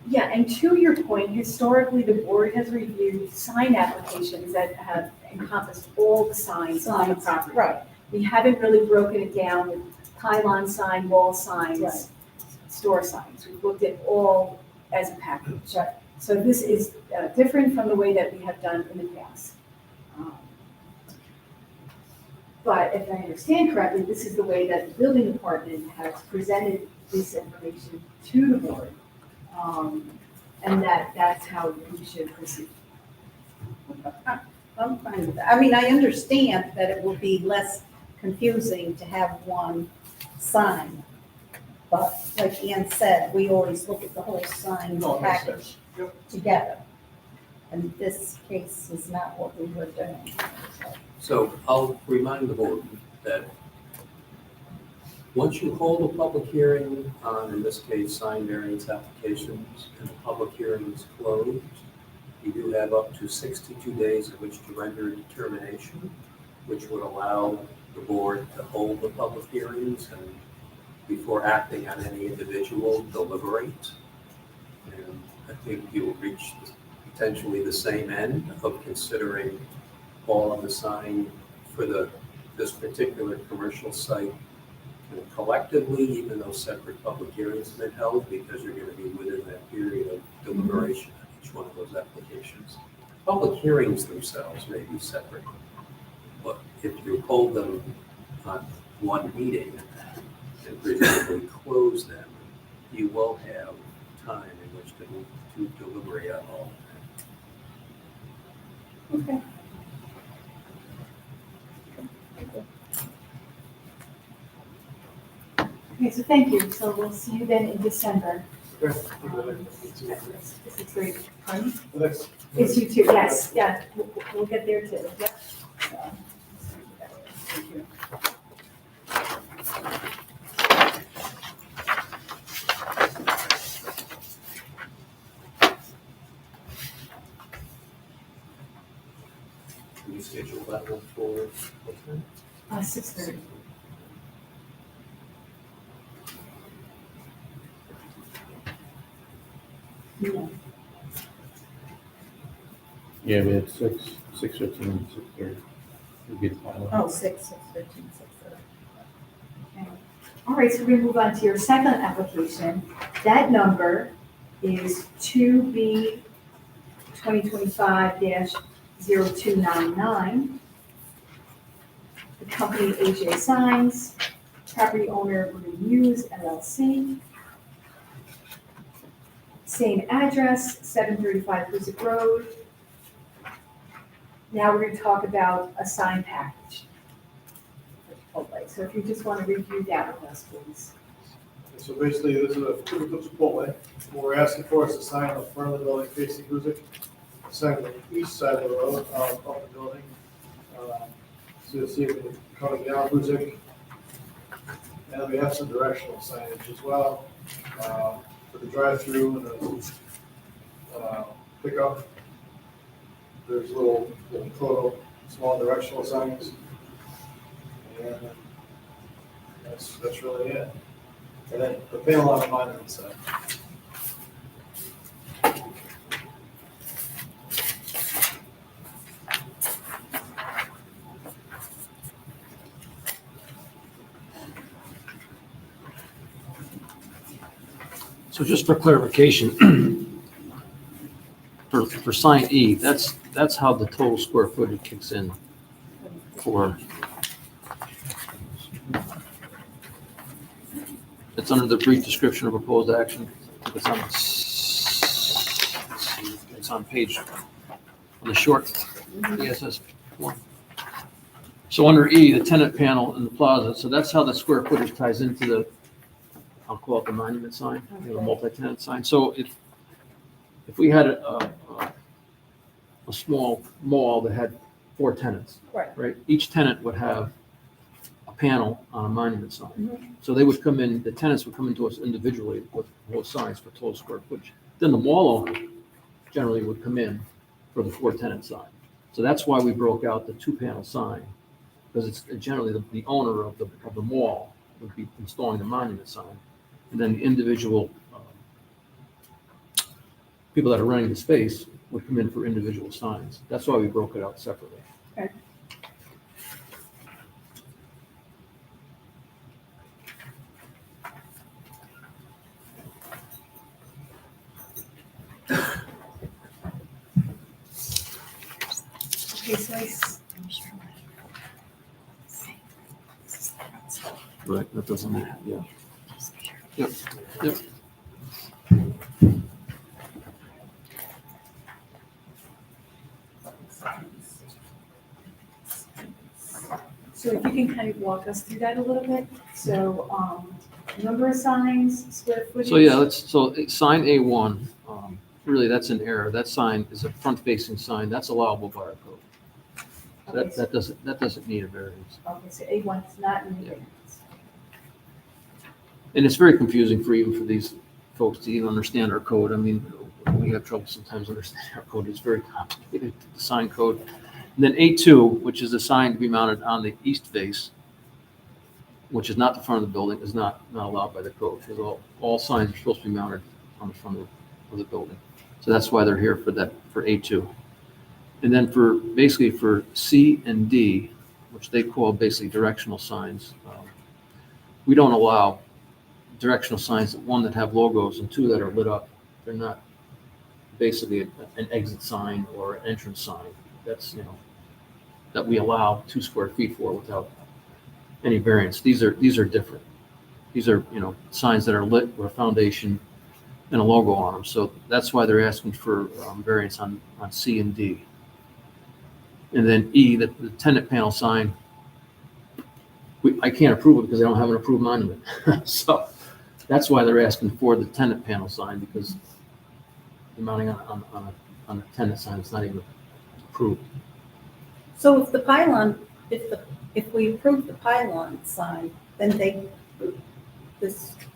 yeah, and to your point, historically, the board has reviewed sign applications that have encompassed all the signs on the property. Right, We haven't really broken it down with pylon sign, wall signs, Right. store signs. We've looked at all as a package. Right. So this is different from the way that we have done in the past. But if I understand correctly, this is the way that the building department has presented this information to the board. And that's how we should proceed. I'm fine with that. I mean, I understand that it will be less confusing to have one sign. But like Ian said, we always look at the whole sign No, it makes package sense. together. And this case is not what we were doing. So, So I'll remind the board that once you hold a public hearing on, in this case, sign variance applications, and the public hearing is closed, you do have up to 62 days in which to render a determination, which would allow the board to hold the public hearings and before acting on any individual, deliberate. And I think you will reach potentially the same end of considering all of the sign for this particular commercial site collectively, even though separate public hearings have been held, because you're going to be within that period of deliberation on each one of those applications. Public hearings themselves may be separate, but if you hold them on one meeting and presumably close them, you will have time in which to deliberate on all. Okay. Okay, so thank you. So we'll see you then in December. Okay. This is great. Pardon? Next. It's you too, yes, yeah, we'll get there too, yep. So, thank you. Can you schedule that one for what time? 6:30. Yeah. Yeah, we had 6:15, 6:30. Would be the final. Oh, 6:15, 6:30. Okay. All right, so we're gonna move on to your second application. That number is 2B 2025-0299. The company AJ Signs, property owner Ruby Muse LLC. Same address, 735 Hoosick Road. Now we're going to talk about a sign package for Chipotle. So if you just want to review that with us, please. So basically, this is a typical Chipotle. What we're asking for is a sign on the front of the building facing Huzik, a sign on the east side of the road, of the building. So you'll see it coming down Huzik. And we have some directional signage as well, for the drive-through and the pickup. There's little total, small directional signs. And that's really it. And then the panel on the monument side. So just for clarification, for sign E, that's how the total square footage kicks in for. It's under the brief description of proposed action. It's on page, on the short ESS one. So under E, the tenant panel in the plaza, so that's how the square footage ties into the, I'll call it the monument sign, the multi-tenant sign. So if we had a small mall that had 4 tenants, right? Each tenant would have a panel on a monument sign. So they would come in, the tenants would come into us individually with both signs for total square footage. Then the mall owner generally would come in for the 4-tenant sign. So that's why we broke out the 2-panel sign, because it's generally the owner of the mall would be installing the monument sign. And then the individual people that are running the space would come in for individual signs. That's why we broke it out separately. Okay. Okay, so Right, that doesn't, yeah. Yep, yep. you can kind of walk us through that a little bit. So, number of signs, square footage. So yeah, sign A1, really, that's an error. That sign is a front-facing sign. That's allowable by our code. So Okay, that doesn't need a variance. Okay, so A1 is not in the variance. And it's very confusing even for these folks to even understand our code. I mean, we have trouble sometimes understanding our code. It's very complicated, the sign code. And then A2, which is a sign to be mounted on the east face, which is not the front of the building, is not allowed by the code. Because all signs are supposed to be mounted on the front of the building. So that's why they're here for A2. And then basically for C and D, which they call basically directional signs, we don't allow directional signs, one that have logos and two that are lit up. They're not basically an exit sign or an entrance sign. That's, that we allow 2 square feet for without any variance. These are different. These are, signs that are lit with a foundation and a logo on them. So that's why they're asking for variance on C and D. And then E, the tenant panel sign, I can't approve it because I don't have an approved monument. So that's why they're asking for the tenant panel sign, because the mounting on a tenant sign is not even approved. So if the pylon, if we approve the pylon sign, then they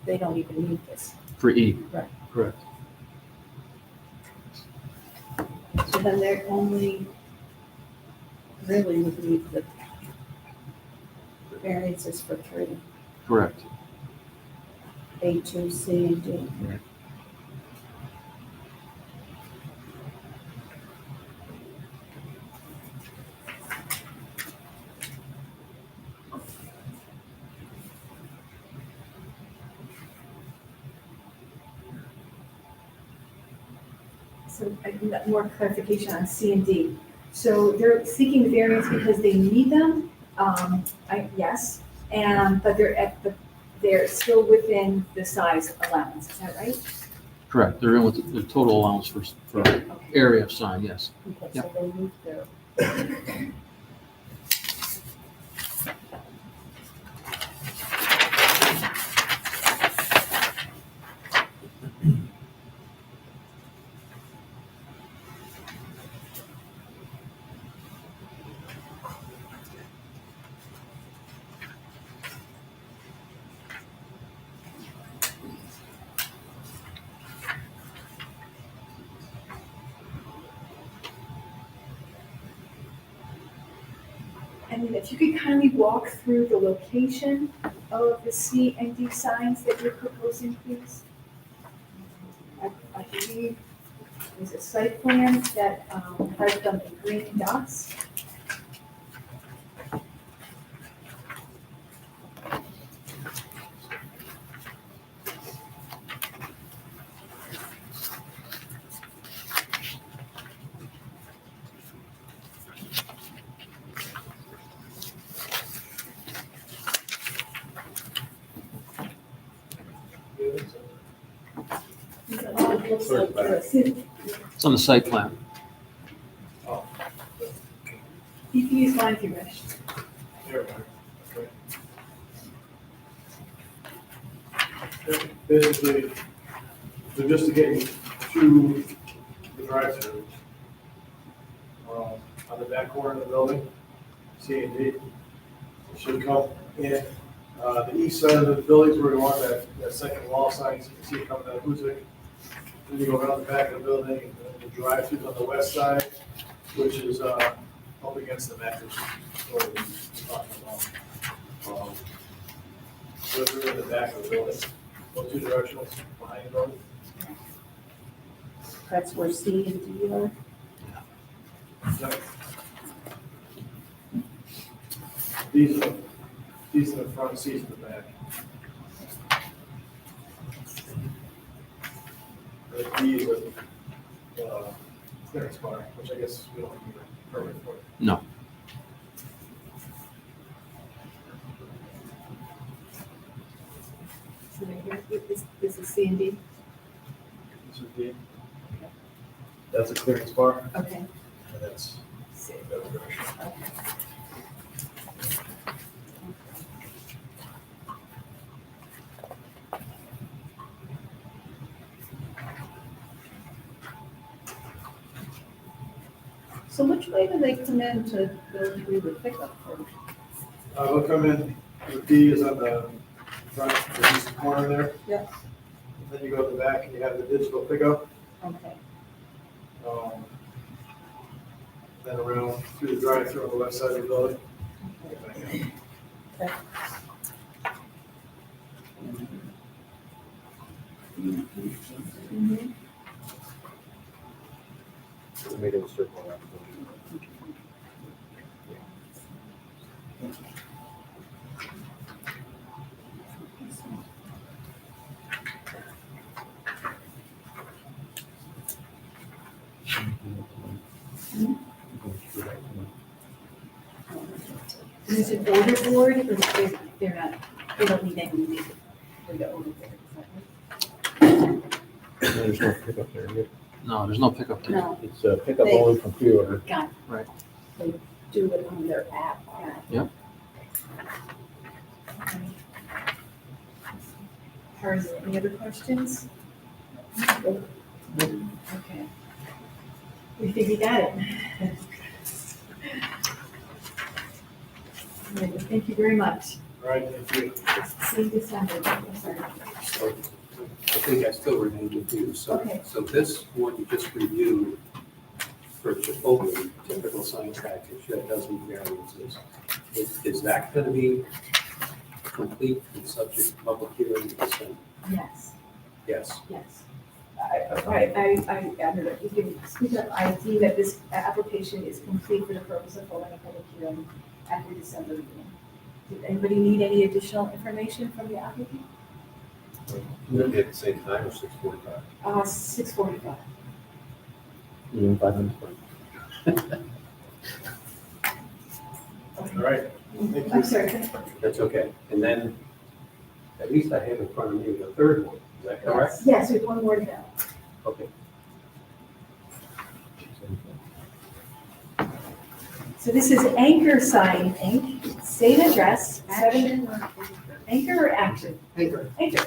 don't even need this. For E. Right. Correct. So then they're only really would need the variances for 3, Correct. A2, C, and D. So I need more clarification on C and D. So they're seeking the variance because they need them, yes, but they're still within the size allowance, is that right? Correct. They're in with the total allowance for area of sign, yes. Okay, Yep. so they need their. And then if you could kindly walk through the location of the C and D signs that you're proposing, please. I believe there's a site plan that has them in green dots. It looks like It's on the site plan. you can use mine if you wish. Basically, they're just getting to the drive-through. On the back corner of the building, C and D. It should come in, the east side of the building is where we want that second wall sign, so you can see it coming out of Hoosick. Then you go around the back of the building, and then the drive-throughs on the west side, which is, up against the mattress store that we were talking about. So they're in the back of the building, those 2 directionals behind the building. That's where C and D are. Yep. These are the front, seats in the back. These are clearance bar, which I guess we don't need a permit for. No. So right here, this is C and D. This would be, that's a clearance bar, Okay. and that's C. the other direction. So which way do they come in to go through the pickup? They'll come in, the D is on the front, the east corner there. Yes. Then you go to the back and you have the digital pickup, Okay. then around through the drive-through on the left side of the building. Tomato circle around the building. Is it order board or they're not, they don't need any for the order board? There's no pickup there yet. No, there's no pickup there. No, It's a pickup They- only from pre-order. got. Right. They do it on their app. Are there any other questions? Okay. We think we got it. All right, thank you very much. All right, thank you. See you December. I'm sorry. So I think I still remain confused. So, Okay. so this one you just reviewed for Chipotle, typical sign package that doesn't variances. Is that going to be complete and subject to public hearing in December? Yes, Yes. yes. I don't know, you can speak up, I see that this application is complete for the purpose of holding a public hearing after December meeting. Did anybody need any additional information from the applicant? Would it be at the same time or 6:45? 6:45. Even 5 minutes. All right, thank I'm you. sorry. That's okay. And then, at least I have in front of me the third one. Is that correct? Yes, we have one more to go. Okay. So this is Anchor Sign Inc., same address, Anchor or Action? Anchor. Anchor.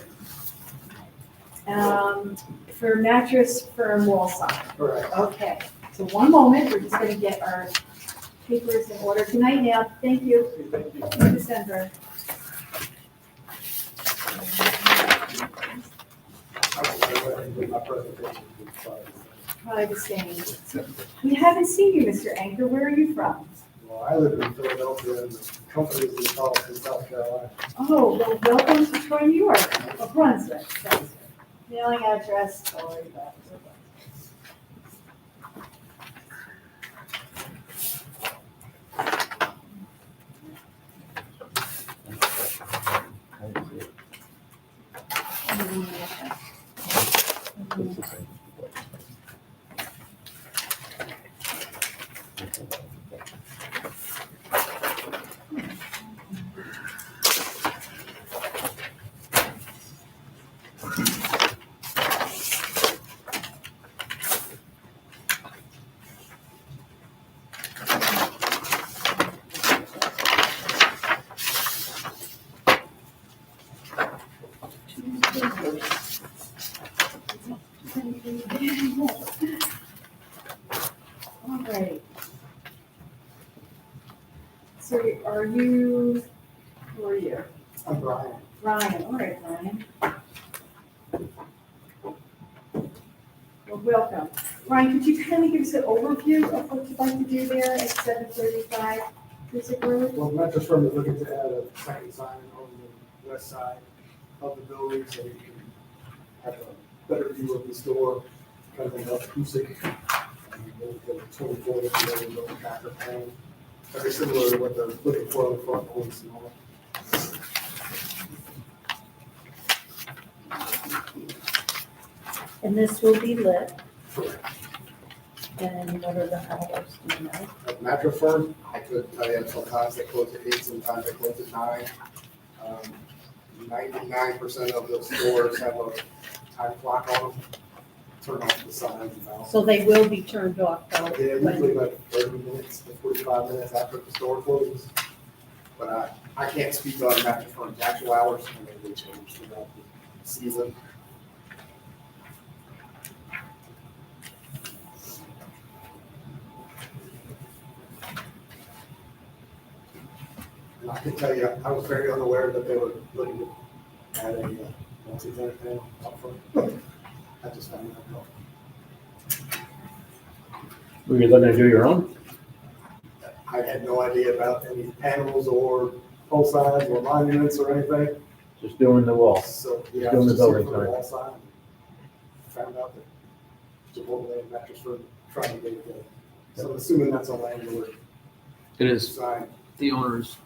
For mattress firm wall sign. Correct. Okay, so one moment, we're just gonna get our papers in order. Good night now, thank you. Thank you. See you December. My presentation. Probably the same. We haven't seen you, Mr. Anchor, where are you from? Well, I live in Philadelphia and the company is in Charleston, South Carolina. Oh, well, welcome to Troy, New York, or Brunswick. Mailing address, don't worry about it. All right. So are you, who are you? I'm Brian. Ryan, all right, Ryan. Well, welcome. Ryan, could you kindly give us an overview of what you'd like to do there at 735 Physic Road? Well, Mattress Firm is looking to add a second sign on the west side of the building so you can have a better view of the store, kind of an acoustic. The 24 inch building on the back of town. Very similar to what they're looking for on the front, only smaller. And this will be lit, Correct. and what are the hours, do you know? At Mattress Firm, I could tell you sometimes they close at 8, sometimes they close at 9. 99% of the stores have a time clock on them. Turn off the signs now. So they will be turned off though? Yeah, when- usually like 30 minutes to 45 minutes after the store closes. But I can't speak on Mattress Firm's actual hours, and they change throughout the season. I can tell you, I was very unaware that they were looking to add a multi-tenant panel up front. I just found that out. Were you looking to do your own? I had no idea about any panels or pole signs or monuments or anything. Just doing the wall? So, yeah, I Doing was the just here building for the sign. wall sign. Found out that Chipotle and Mattress Firm trying to get it. So I'm assuming that's a landlord It is, sign. the owners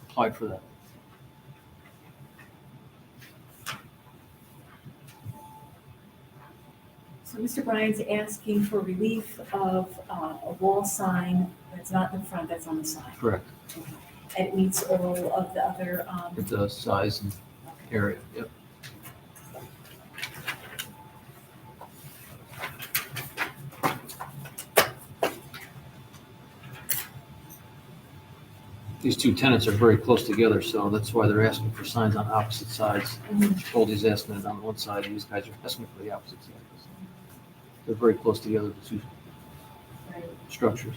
applied for that. So Mr. Bryan's asking for relief of a wall sign that's not in the front, that's on the side. Correct. And it meets all of the other, With the size and area, yep. These two tenants are very close together, so that's why they're asking for signs on opposite sides. Goldie's asking it on one side, and these guys are asking for the opposite side. They're very close together, the two structures.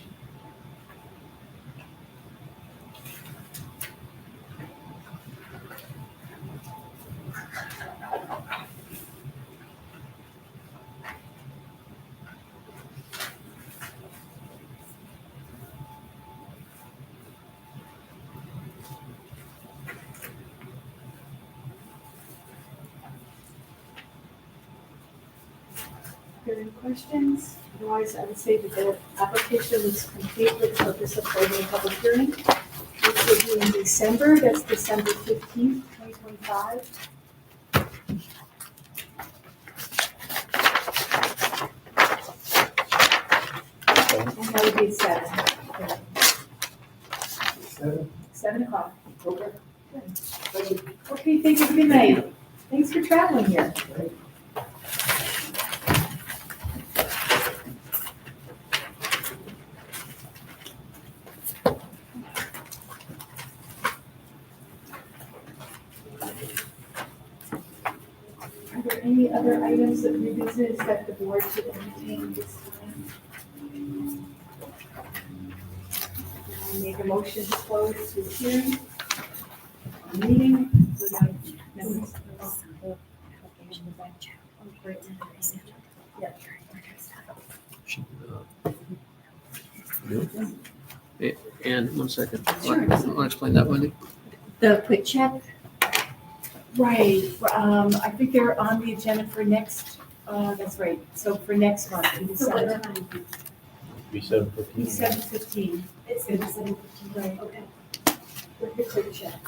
Any questions? Otherwise, I would say that the application is complete for the purpose of holding a public hearing, which will be in December, that's December 15th, 2025. And that would be at 7. 7 o'clock. Okay. Good. Thank you. Okay, thank you, good night. Thanks for traveling here. Are there any other items of new business that the board should entertain this time? I make a motion to close this hearing. Meeting without members. Yeah. And 1 second. Sure. Want to explain that, Wendy? The quick check? Right, I think they're on the agenda for next, that's right, so for next month, in December. Be 7:15. 7:15. It's gonna be 7:15. Right. Okay. With the quick check.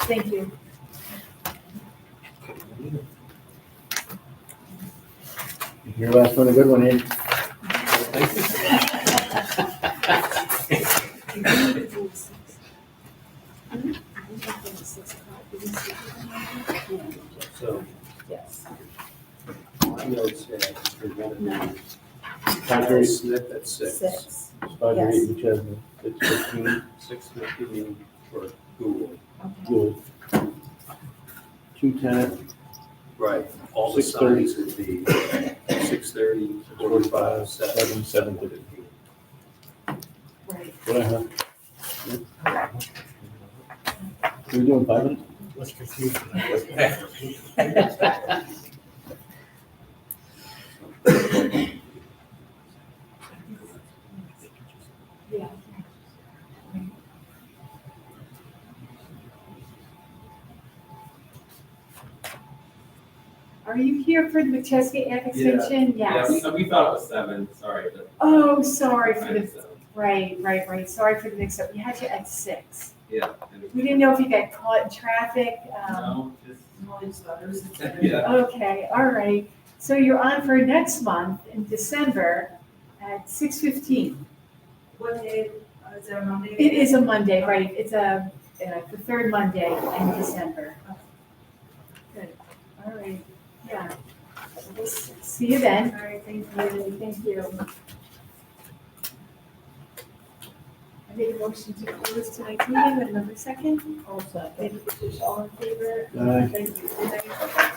Thank you. Your last one, a good one, Andy. So Yes. my notes here, we're gonna No. Contrary, Smith at 6, 6. Spider Yes. Eaton Chesney, 6:15, 6:15 for Google. Okay. Gould. 2 tenant, Right. All the 6:30. signs would be 6:30, 45, 7. 7:50. Right. What I have? Are we doing 5 minutes? Let's confuse Yeah. Are you here for the McChesney Ag Extension? Yes. We thought it was 7, sorry. but- Oh, sorry for the, So, right. Sorry for the mix-up. We had you at 6. Yeah. We didn't know if you got caught in traffic. No, just, Noise butters. yeah. Okay, all right. So you're on for next month in December at 6:15. What day, is it a Monday? It is a Monday, right? It's the third Monday in December. Good, all right, yeah. We'll see you then. All right, thank you. Thank you. I made a motion to close tonight's meeting, would another second? Also, All in favor? Aye. Thank you. Good night.